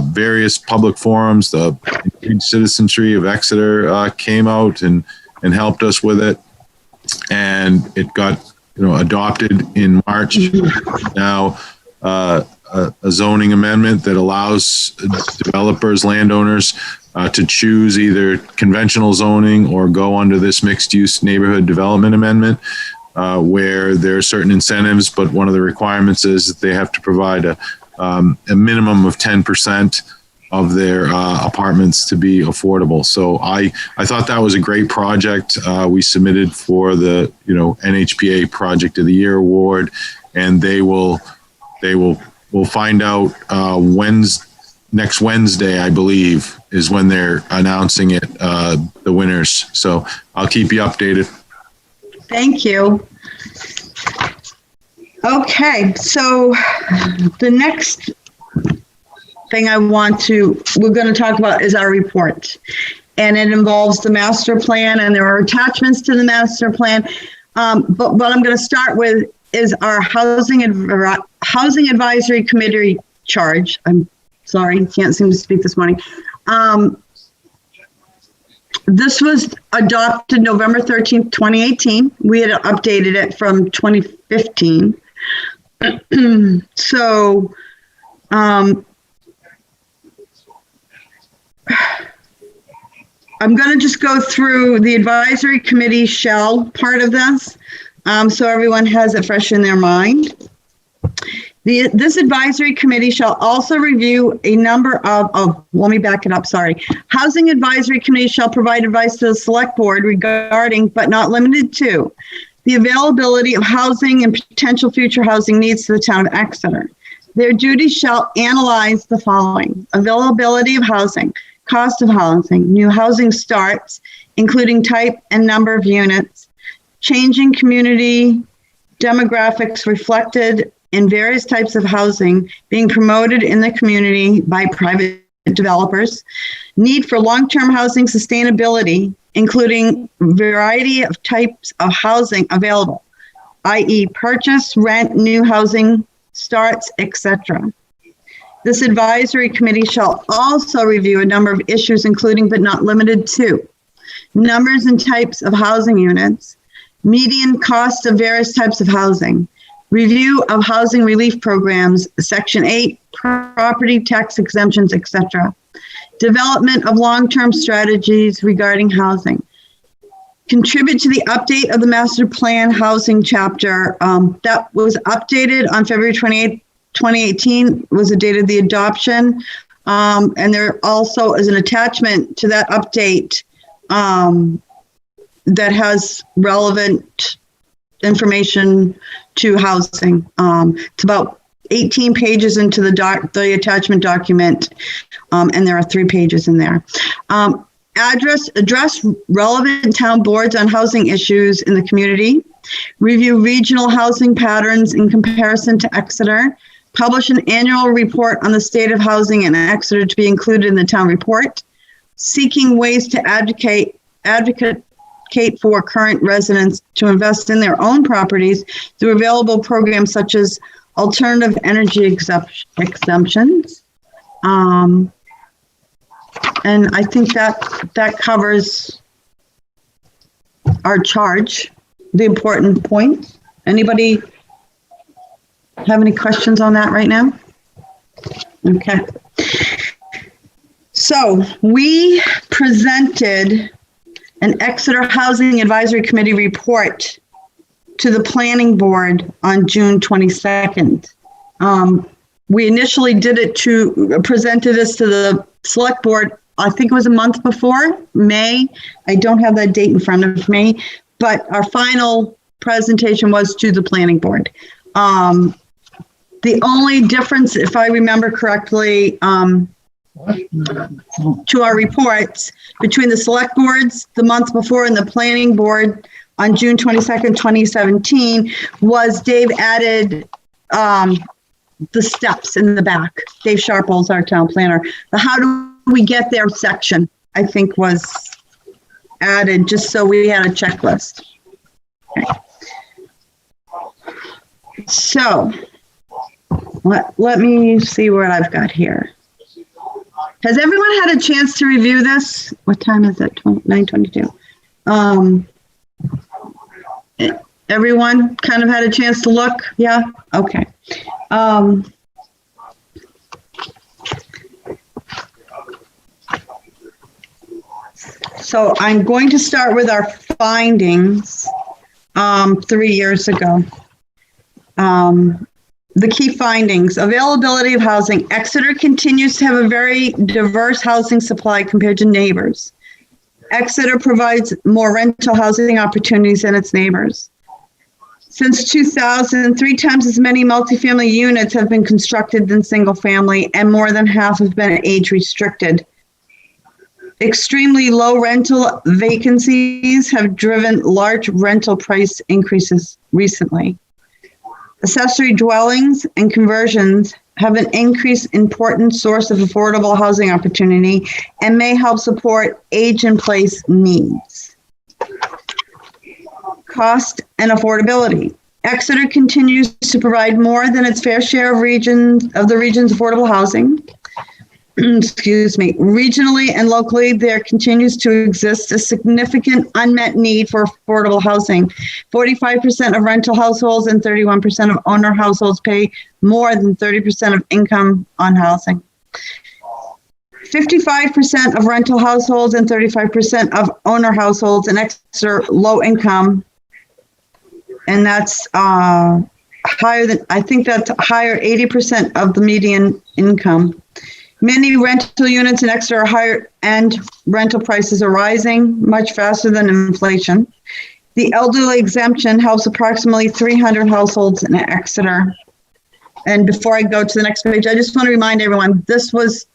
Various public forums, the citizenry of Exeter came out and helped us with it, and it got adopted in March. Now a zoning amendment that allows developers, landowners to choose either conventional zoning or go under this mixed use neighborhood development amendment, where there are certain incentives, but one of the requirements is that they have to provide a minimum of 10% of their apartments to be affordable. So I thought that was a great project. We submitted for the NHPA Project of the Year award, and we'll find out next Wednesday, I believe, is when they're announcing it, the winners. So I'll keep you updated. Thank you. Okay, so the next thing we're going to talk about is our report. And it involves the master plan, and there are attachments to the master plan. But what I'm going to start with is our Housing Advisory Committee charge. I'm sorry, can't seem to speak this morning. This was adopted November 13th, 2018. We had updated it from 2015. So, I'm going to just go through the advisory committee shall part of this, so everyone has it fresh in their mind. This advisory committee shall also review a number of, let me back it up, sorry. Housing Advisory Committee shall provide advice to the Select Board regarding, but not limited to, the availability of housing and potential future housing needs to the town of Exeter. Their duties shall analyze the following: availability of housing, cost of housing, new housing starts, including type and number of units, changing community demographics reflected in various types of housing being promoted in the community by private developers, need for long-term housing sustainability, including variety of types of housing available, i.e. purchase, rent, new housing starts, etc. This advisory committee shall also review a number of issues, including but not limited to numbers and types of housing units, median cost of various types of housing, review of housing relief programs, Section 8, property tax exemptions, etc. Development of long-term strategies regarding housing. contribute to the update of the master plan housing chapter. That was updated on February 28th, 2018 was the date of the adoption. And there also is an attachment to that update that has relevant information to housing. It's about 18 pages into the attachment document, and there are 3 pages in there. Address relevant town boards on housing issues in the community, review regional housing patterns in comparison to Exeter, publish an annual report on the state of housing in Exeter to be included in the town report, seeking ways to advocate for current residents to invest in their own properties through available programs such as alternative energy exemptions. And I think that covers our charge, the important points. Anybody have any questions on that right now? Okay. So we presented an Exeter Housing Advisory Committee report to the planning board on June 22nd. We initially presented this to the select board, I think it was a month before, May. I don't have that date in front of me, but our final presentation was to the planning board. The only difference, if I remember correctly, to our reports between the select boards the month before and the planning board on June 22nd, 2017, was Dave added the steps in the back. Dave Sharples, our town planner. The how do we get there section, I think, was added just so we had a checklist. Okay. So let me see what I've got here. Has everyone had a chance to review this? What time is it? 9:22. Everyone kind of had a chance to look? Yeah? Okay. So I'm going to start with our findings 3 years ago. The key findings: availability of housing. Exeter continues to have a very diverse housing supply compared to neighbors. Exeter provides more rental housing opportunities than its neighbors. Since 2000, 3 times as many multifamily units have been constructed than single family, and more than half have been age restricted. Extremely low rental vacancies have driven large rental price increases recently. Accessory dwellings and conversions have an increased important source of affordable housing opportunity and may help support age-in-place needs. Cost and affordability. Exeter continues to provide more than its fair share of the region's affordable housing. Excuse me. Regionally and locally, there continues to exist a significant unmet need for affordable housing. 45% of rental households and 31% of owner households pay more than 30% of income on housing. 55% of rental households and 35% of owner households in Exeter low income, and that's higher than, I think that's higher, 80% of the median income. Many rental units in Exeter are higher, and rental prices are rising much faster than inflation. The elderly exemption helps approximately 300 households in Exeter. And before I go to the next page, I just want to remind everyone, this was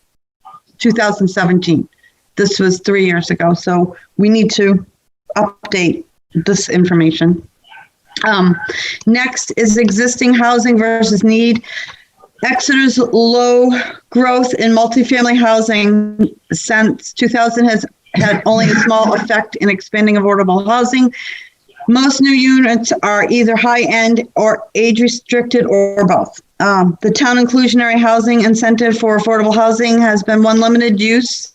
2017. This was 3 years ago, so we need to update this information. Next is existing housing versus need. Exeter's low growth in multifamily housing since 2000 has had only a small effect in expanding affordable housing. Most new units are either high-end or age-restricted or both. The town inclusionary housing incentive for affordable housing has been one limited use.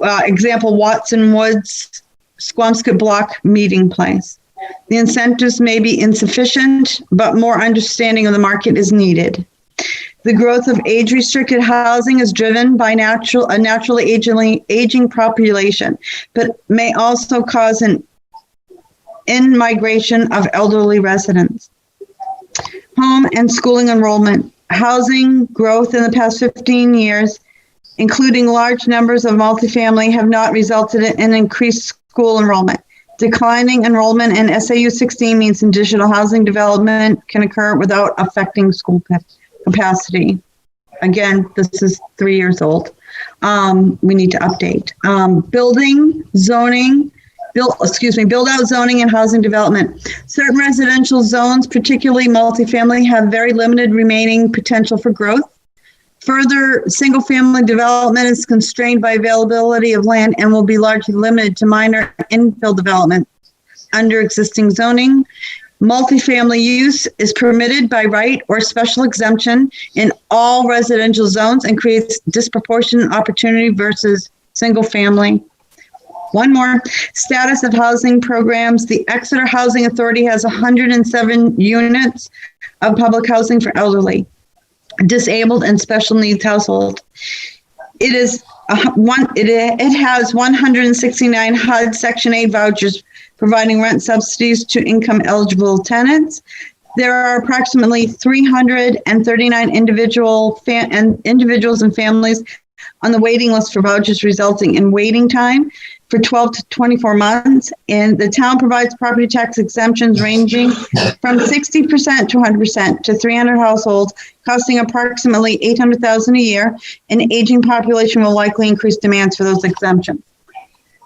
Example, Watson Woods, Squamscott Block Meeting Place. The incentives may be insufficient, but more understanding of the market is needed. The growth of age-restricted housing is driven by a naturally aging population, but may also cause an in-migration of elderly residents. Home and schooling enrollment. Housing growth in the past 15 years, including large numbers of multifamily, have not resulted in increased school enrollment. Declining enrollment in SAU 16 means additional housing development can occur without affecting school capacity. Again, this is 3 years old. We need to update. Build out zoning and housing development. Certain residential zones, particularly multifamily, have very limited remaining potential for growth. Further, single-family development is constrained by availability of land and will be largely limited to minor infill development under existing zoning. Multifamily use is permitted by right or special exemption in all residential zones and creates disproportionate opportunity versus single-family. One more. Status of housing programs. The Exeter Housing Authority has 107 units of public housing for elderly, disabled, and special needs households. It has 169 HUD Section 8 vouchers providing rent subsidies to income eligible tenants. There are approximately 339 individuals and families on the waiting list for vouchers, resulting in waiting time for 12 to 24 months. And the town provides property tax exemptions ranging from 60% to 100% to 300 households, costing approximately $800,000 a year. An aging population will likely increase demands for those exemptions.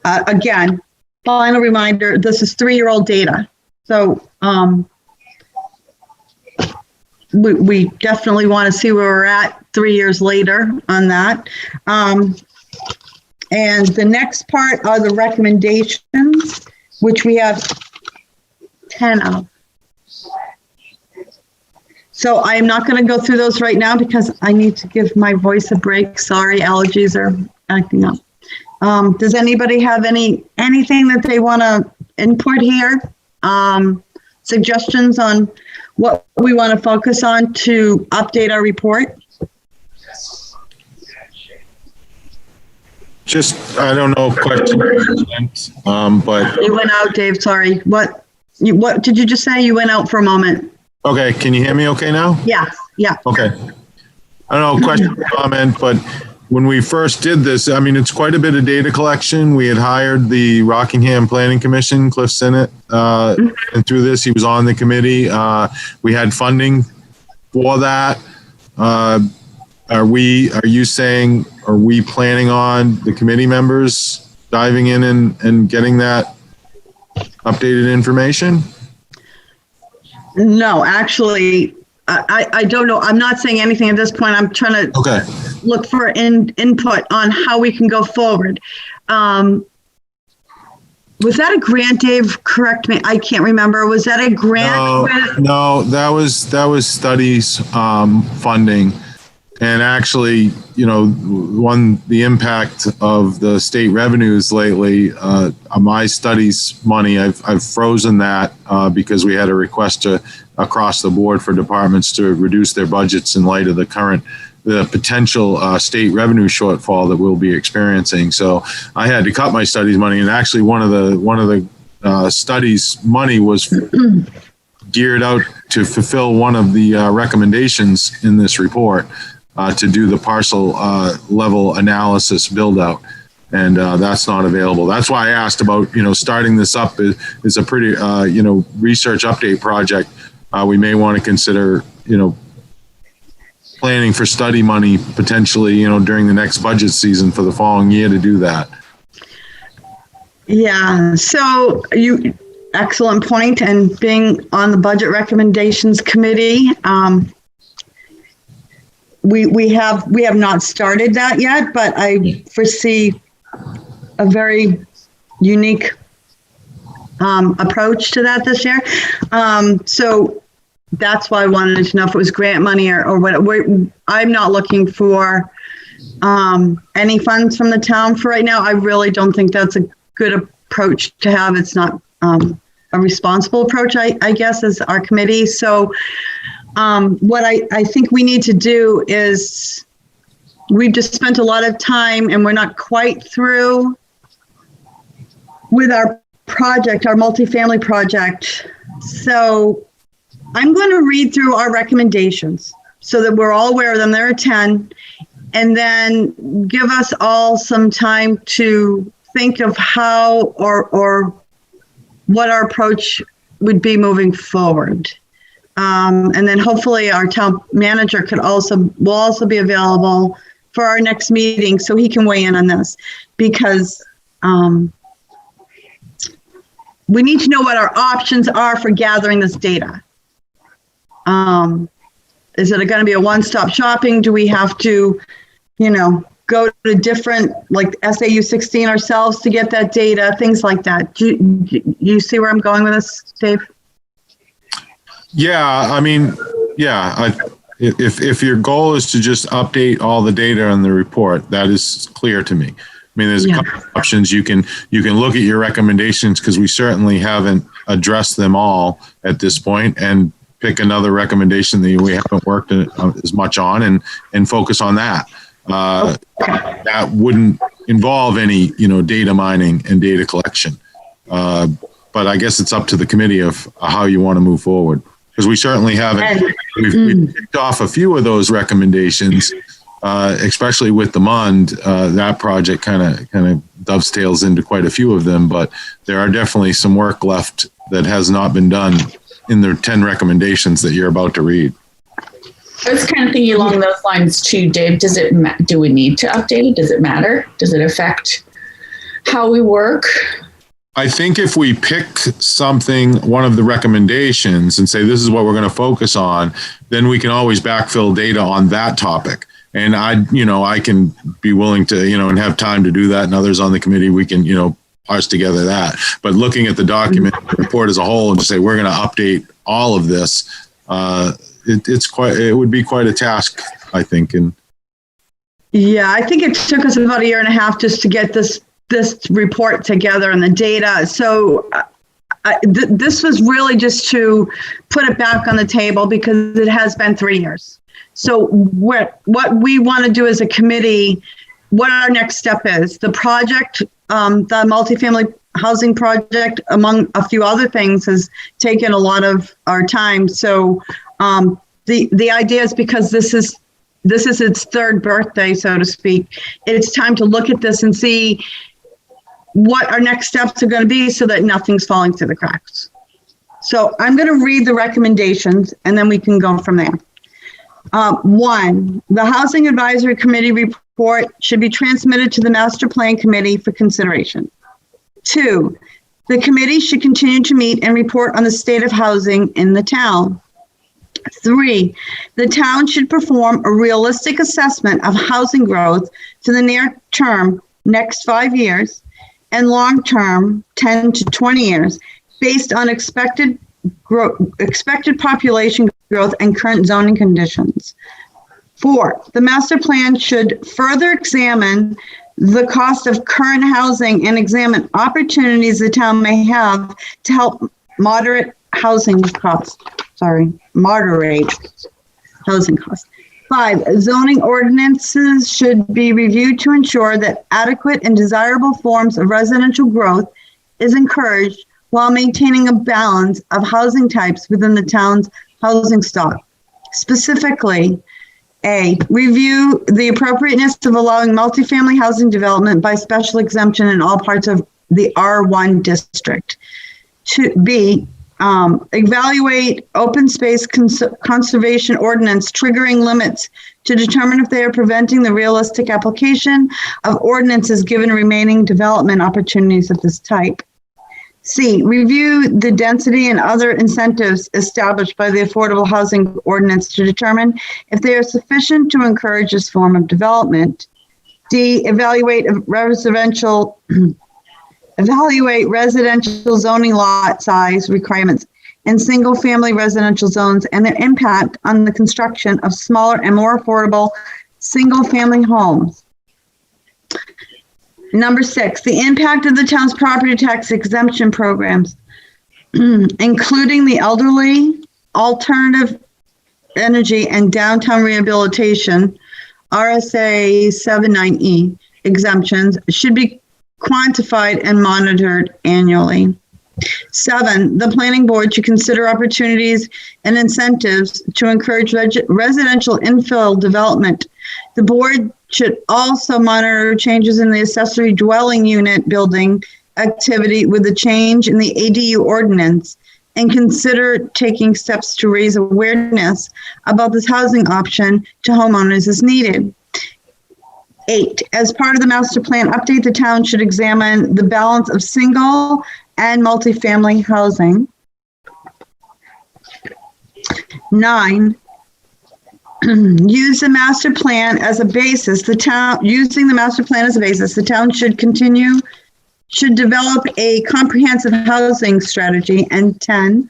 Again, final reminder, this is 3-year-old data. So we definitely want to see where we're at 3 years later on that. And the next part are the recommendations, which we have 10 of. So I'm not going to go through those right now because I need to give my voice a break. Sorry, allergies are acting up. Does anybody have anything that they want to input here? Suggestions on what we want to focus on to update our report? Just, I don't know, question, but. You went out, Dave, sorry. What did you just say? You went out for a moment. Okay, can you hear me okay now? Yeah. Okay. I don't know, question, comment, but when we first did this, I mean, it's quite a bit of data collection. We had hired the Rockingham Planning Commission, Cliff Sinnott, and through this, he was on the committee. We had funding for that. Are we planning on the committee members diving in and getting that updated information? No, actually, I don't know. I'm not saying anything at this point. I'm trying to look for input on how we can go forward. Was that a grant, Dave? Correct me. I can't remember. Was that a grant? No, that was studies funding. And actually, the impact of the state revenues lately, my studies money, I've frozen that because we had a request across the board for departments to reduce their budgets in light of the potential state revenue shortfall that we'll be experiencing. So I had to cut my studies money, and actually one of the studies money was geared out to fulfill one of the recommendations in this report. To do the parcel level analysis build out. And that's not available. That's why I asked about, starting this up is a pretty, research update project. We may want to consider, planning for study money potentially, during the next budget season for the following year to do that. Yeah, so excellent point. And being on the budget recommendations committee, we have not started that yet, but I foresee a very unique approach to that this year. So that's why I wanted to know if it was grant money or what. I'm not looking for any funds from the town for right now. I really don't think that's a good approach to have. It's not a responsible approach, I guess, as our committee. So what I think we need to do is, we've just spent a lot of time and we're not quite through with our project, our multifamily project. So I'm going to read through our recommendations so that we're all aware of them. There are 10, and then give us all some time to think of how or what our approach would be moving forward. And then hopefully our town manager will also be available for our next meeting so he can weigh in on this, because we need to know what our options are for gathering this data. Is it going to be a one-stop shopping? Do we have to, go to different, like SAU 16 ourselves to get that data, things like that? Do you see where I'm going with this, Dave? Yeah, if your goal is to just update all the data on the report, that is clear to me. There's a couple of options. You can look at your recommendations, because we certainly haven't addressed them all at this point, and pick another recommendation that we haven't worked as much on and focus on that. That wouldn't involve any, data mining and data collection. But I guess it's up to the committee of how you want to move forward, because we certainly haven't. We've picked off a few of those recommendations, especially with the MUND. That project kind of dovetails into quite a few of them, but there are definitely some work left that has not been done in the 10 recommendations that you're about to read. I was kind of thinking along those lines too, Dave. Do we need to update it? Does it matter? Does it affect how we work? I think if we pick one of the recommendations and say, this is what we're going to focus on, then we can always backfill data on that topic. And I can be willing to, and have time to do that. And others on the committee, we can, parse together that. But looking at the document report as a whole and just say, we're going to update all of this, it would be quite a task, I think. And yeah, I think it took us about 1.5 years just to get this report together and the data. So this was really just to put it back on the table, because it has been 3 years. So what we want to do as a committee, what our next step is, the project, the multifamily housing project, among a few other things, has taken a lot of our time. So the idea is, because this is its third birthday, so to speak, it's time to look at this and see what our next steps are going to be so that nothing's falling through the cracks. So I'm going to read the recommendations and then we can go from there. 1, the Housing Advisory Committee report should be transmitted to the Master Plan Committee for consideration. 2, the committee should continue to meet and report on the state of housing in the town. 3, the town should perform a realistic assessment of housing growth to the near term, next 5 years, and long term, 10 to 20 years, based on expected population growth and current zoning conditions. 4, the master plan should further examine the cost of current housing and examine opportunities the town may have to help moderate housing costs. 5, zoning ordinances should be reviewed to ensure that adequate and desirable forms of residential growth is encouraged while maintaining a balance of housing types within the town's housing stock. Specifically, A, review the appropriateness of allowing multifamily housing development by special exemption in all parts of the R1 district. B, evaluate open space conservation ordinance triggering limits to determine if they are preventing the realistic application of ordinances given remaining development opportunities of this type. C, review the density and other incentives established by the Affordable Housing Ordinance to determine if they are sufficient to encourage this form of development. D, evaluate residential zoning lot size requirements in single-family residential zones and their impact on the construction of smaller and more affordable single-family homes. Number 6, the impact of the town's property tax exemption programs, including the elderly, alternative energy and downtown rehabilitation, RSA 79E exemptions should be quantified and monitored annually. 7, the planning board should consider opportunities and incentives to encourage residential infill development. The board should also monitor changes in the accessory dwelling unit building activity with the change in the ADU ordinance and consider taking steps to raise awareness about this housing option to homeowners as needed. 8, as part of the master plan update, the town should examine the balance of single and multifamily housing. 9, use the master plan as a basis. The town should develop a comprehensive housing strategy. And 10,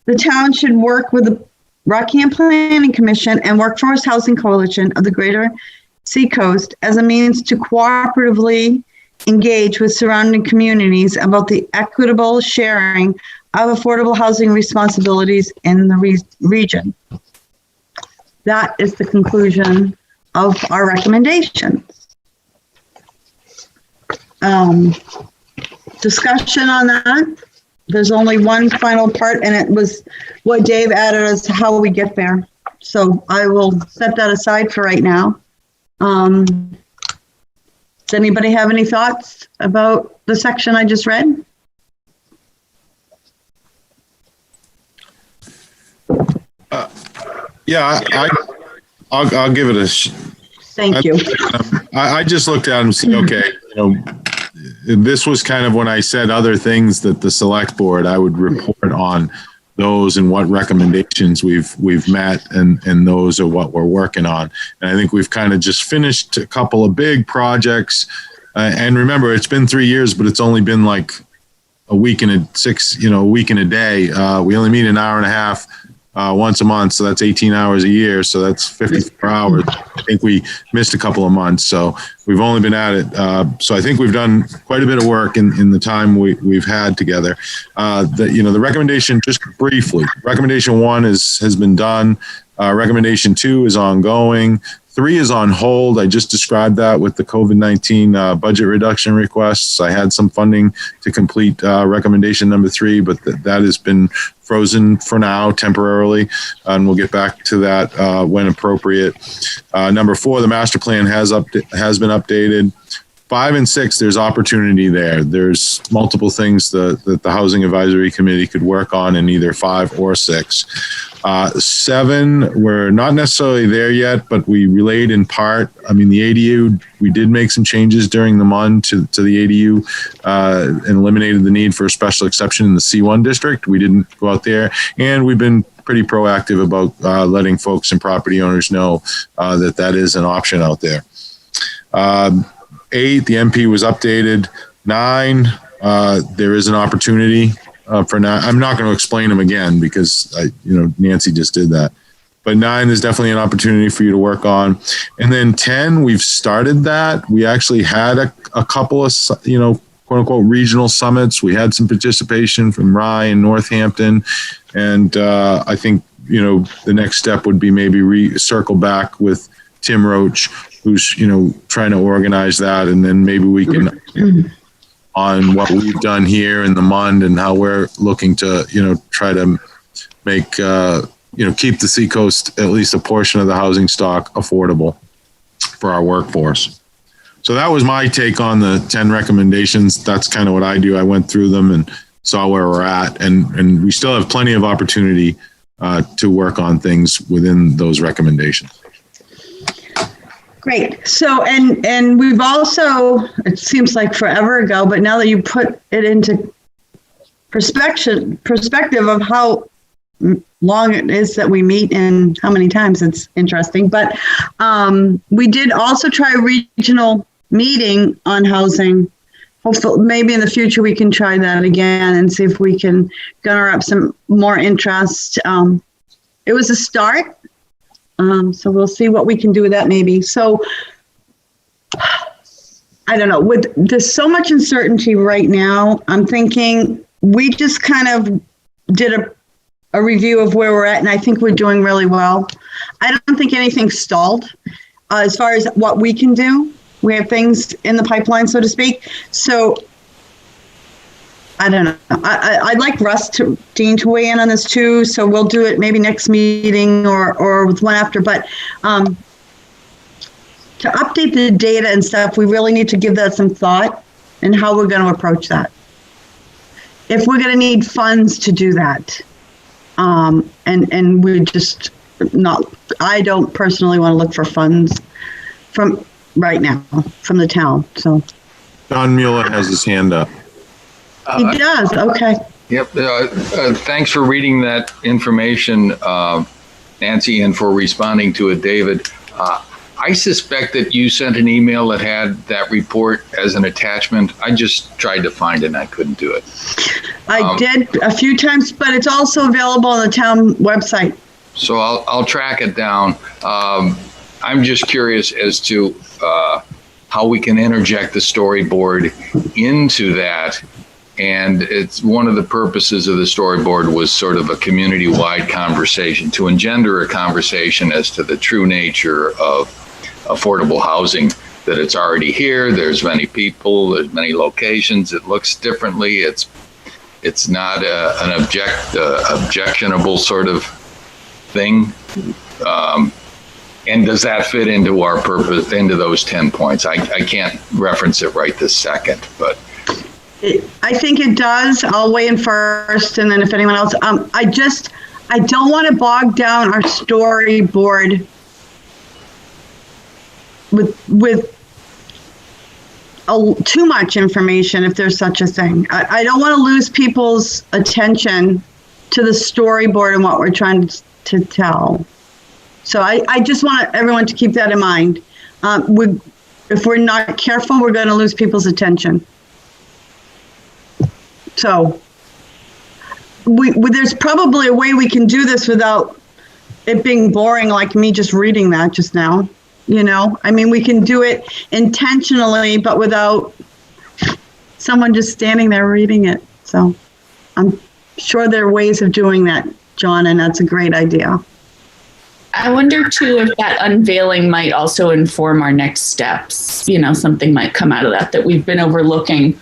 the town should work with the Rockingham Planning Commission and Workforce Housing Coalition of the Greater Seacoast as a means to cooperatively engage with surrounding communities about the equitable sharing of affordable housing responsibilities in the region. That is the conclusion of our recommendations. Discussion on that. There's only one final part, and it was what Dave added as to how we get there. So I will set that aside for right now. Does anybody have any thoughts about the section I just read? Yeah, I'll give it a. Thank you. I just looked at it and said, okay, this was kind of when I said other things that the select board, I would report on those and what recommendations we've met, and those are what we're working on. And I think we've kind of just finished a couple of big projects. And remember, it's been 3 years, but it's only been like a week and a week and a day. We only meet an hour and a half once a month, so that's 18 hours a year. So that's 54 hours. I think we missed a couple of months, so we've only been at it. So I think we've done quite a bit of work in the time we've had together. The recommendation, just briefly, recommendation 1 has been done. Recommendation 2 is ongoing. 3 is on hold. I just described that with the COVID-19 budget reduction requests. I had some funding to complete recommendation number 3, but that has been frozen for now temporarily, and we'll get back to that when appropriate. Number 4, the master plan has been updated. 5 and 6, there's opportunity there. There's multiple things that the Housing Advisory Committee could work on in either 5 or 6. 7, we're not necessarily there yet, but we relayed in part. I mean, the ADU, we did make some changes during the MUN to the ADU and eliminated the need for a special exception in the C1 district. We didn't go out there, and we've been pretty proactive about letting folks and property owners know that is an option out there. 8, the MP was updated. 9, there is an opportunity for now. I'm not going to explain them again because Nancy just did that. But 9, there's definitely an opportunity for you to work on. And then 10, we've started that. We actually had a couple of quote unquote regional summits. We had some participation from Rye and Northampton, and I think the next step would be maybe circle back with Tim Roach, who's trying to organize that, and then maybe we can on what we've done here in the MUND and how we're looking to try to make keep the Seacoast, at least a portion of the housing stock, affordable for our workforce. So that was my take on the 10 recommendations. That's kind of what I do. I went through them and saw where we're at, and we still have plenty of opportunity to work on things within those recommendations. Great. So, and we've also, it seems like forever ago, but now that you put it into perspective of how long it is that we meet and how many times, it's interesting. But we did also try a regional meeting on housing. Hopefully, maybe in the future we can try that again and see if we can garner up some more interest. It was a start. So we'll see what we can do with that maybe. So I don't know, there's so much uncertainty right now. I'm thinking we just kind of did a review of where we're at, and I think we're doing really well. I don't think anything's stalled as far as what we can do. We have things in the pipeline, so to speak. So I don't know. I'd like Dean to weigh in on this too. So we'll do it maybe next meeting or with one after. But to update the data and stuff, we really need to give that some thought and how we're going to approach that. If we're going to need funds to do that, and we just not. I don't personally want to look for funds from right now from the town. So John Mueller has his hand up. He does. Okay. Yep. Thanks for reading that information, Nancy, and for responding to it, David. I suspect that you sent an email that had that report as an attachment. I just tried to find it and I couldn't do it. I did a few times, but it's also available on the town website. So I'll track it down. I'm just curious as to how we can interject the storyboard into that. And it's one of the purposes of the storyboard was sort of a community-wide conversation to engender a conversation as to the true nature of affordable housing, that it's already here. There's many people, there's many locations. It looks differently. It's not an objectionable sort of thing. And does that fit into our purpose, into those 10 points? I can't reference it right this second, but. I think it does. I'll weigh in first, and then if anyone else, I don't want to bog down our storyboard with too much information, if there's such a thing. I don't want to lose people's attention to the storyboard and what we're trying to tell. So I just want everyone to keep that in mind. If we're not careful, we're going to lose people's attention. So there's probably a way we can do this without it being boring, like me just reading that just now. You know, I mean, we can do it intentionally, but without someone just standing there reading it. So I'm sure there are ways of doing that, John, and that's a great idea. I wonder too if that unveiling might also inform our next steps. You know, something might come out of that we've been overlooking.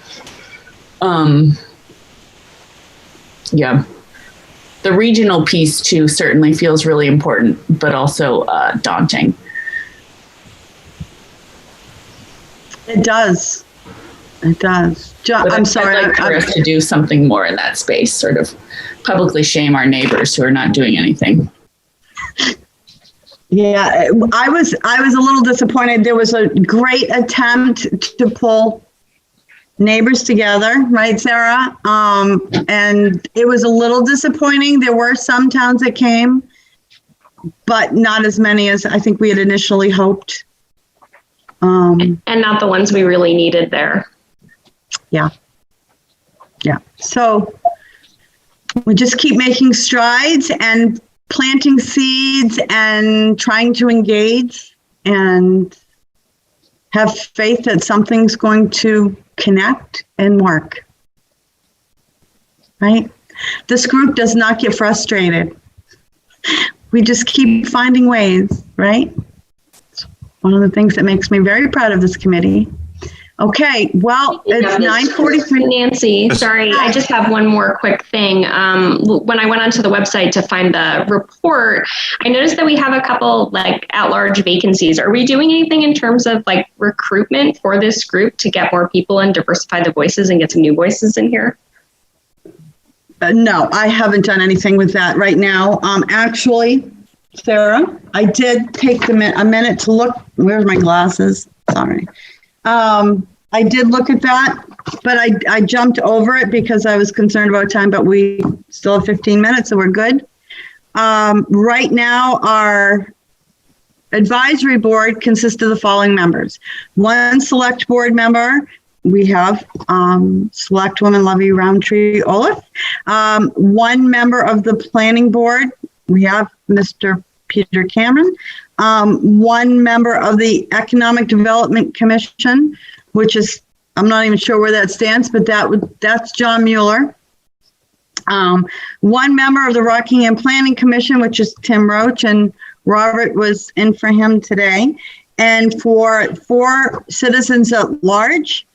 Yeah. The regional piece too certainly feels really important, but also daunting. It does. It does. John, I'm sorry. I'd like for us to do something more in that space, sort of publicly shame our neighbors who are not doing anything. Yeah, I was a little disappointed. There was a great attempt to pull neighbors together, right, Sarah? And it was a little disappointing. There were some towns that came, but not as many as I think we had initially hoped. And not the ones we really needed there. Yeah. Yeah. So we just keep making strides and planting seeds and trying to engage and have faith that something's going to connect and work. Right? This group does not get frustrated. We just keep finding ways, right? It's one of the things that makes me very proud of this committee. Okay, well, it's 9:43. Nancy, sorry, I just have one more quick thing. When I went onto the website to find the report, I noticed that we have a couple like at-large vacancies. Are we doing anything in terms of like recruitment for this group to get more people and diversify the voices and get some new voices in here? No, I haven't done anything with that right now. Actually, Sarah, I did take a minute to look. Where's my glasses? Sorry. I did look at that, but I jumped over it because I was concerned about time, but we still have 15 minutes, so we're good. Right now, our advisory board consists of the following members. One select board member. We have Select Woman Lovey Roundtree Olaf. One member of the planning board. We have Mr. Peter Cameron. One member of the Economic Development Commission, which is, I'm not even sure where that stands, but that's John Mueller. One member of the Rockingham Planning Commission, which is Tim Roach, and Robert was in for him today. And for citizens at large,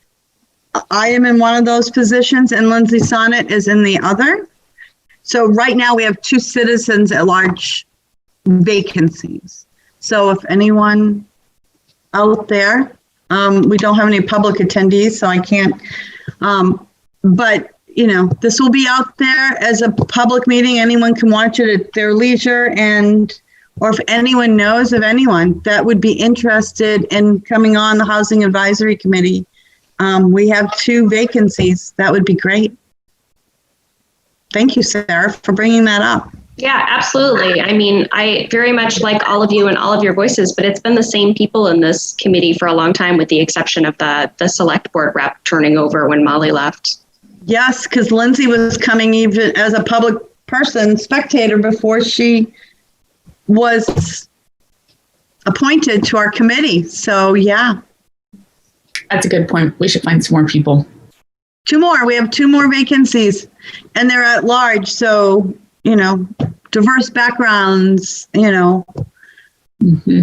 I am in one of those positions and Lindsay Sonnet is in the other. So right now we have 2 citizens at large vacancies. So if anyone out there, we don't have any public attendees, so I can't, but this will be out there as a public meeting. Anyone can watch it at their leisure, or if anyone knows of anyone that would be interested in coming on the Housing Advisory Committee, we have 2 vacancies. That would be great. Thank you, Sarah, for bringing that up. Yeah, absolutely. I mean, I very much like all of you and all of your voices, but it's been the same people in this committee for a long time, with the exception of the select board rep turning over when Molly left. Yes, because Lindsay was coming even as a public person, spectator, before she was appointed to our committee. So, yeah. That's a good point. We should find some more people. 2 more. We have 2 more vacancies, and they're at large. So, diverse backgrounds,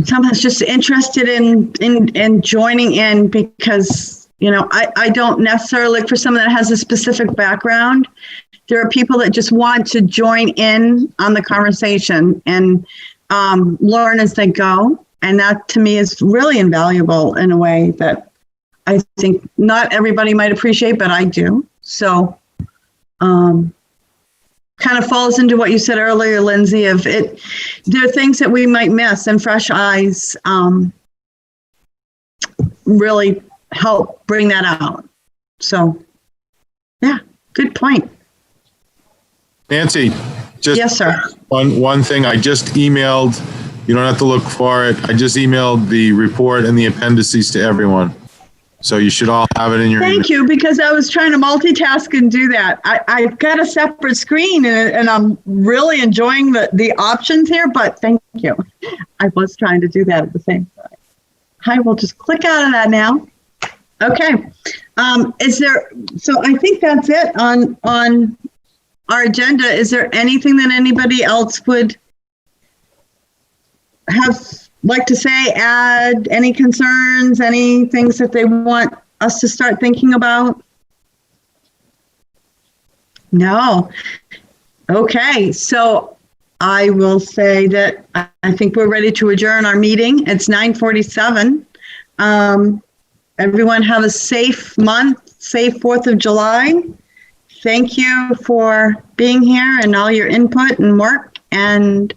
someone's just interested in joining in because, I don't necessarily look for someone that has a specific background. There are people that just want to join in on the conversation and learn as they go. And that to me is really invaluable in a way that I think not everybody might appreciate, but I do. So, kind of falls into what you said earlier, Lindsay, there are things that we might miss, and fresh eyes really help bring that out. So, yeah, good point. Nancy, just yes, sir. One thing I just emailed, you don't have to look for it. I just emailed the report and the appendices to everyone. So you should all have it in your Thank you, because I was trying to multitask and do that. I've got a separate screen and I'm really enjoying the options here, but thank you. I was trying to do that at the same time. I will just click out of that now. Okay. So I think that's it on our agenda. Is there anything that anybody else would like to say, add, any concerns, any things that they want us to start thinking about? No. Okay, so I will say that I think we're ready to adjourn our meeting. It's 9:47. Everyone have a safe month, safe 4th of July. Thank you for being here and all your input and work, and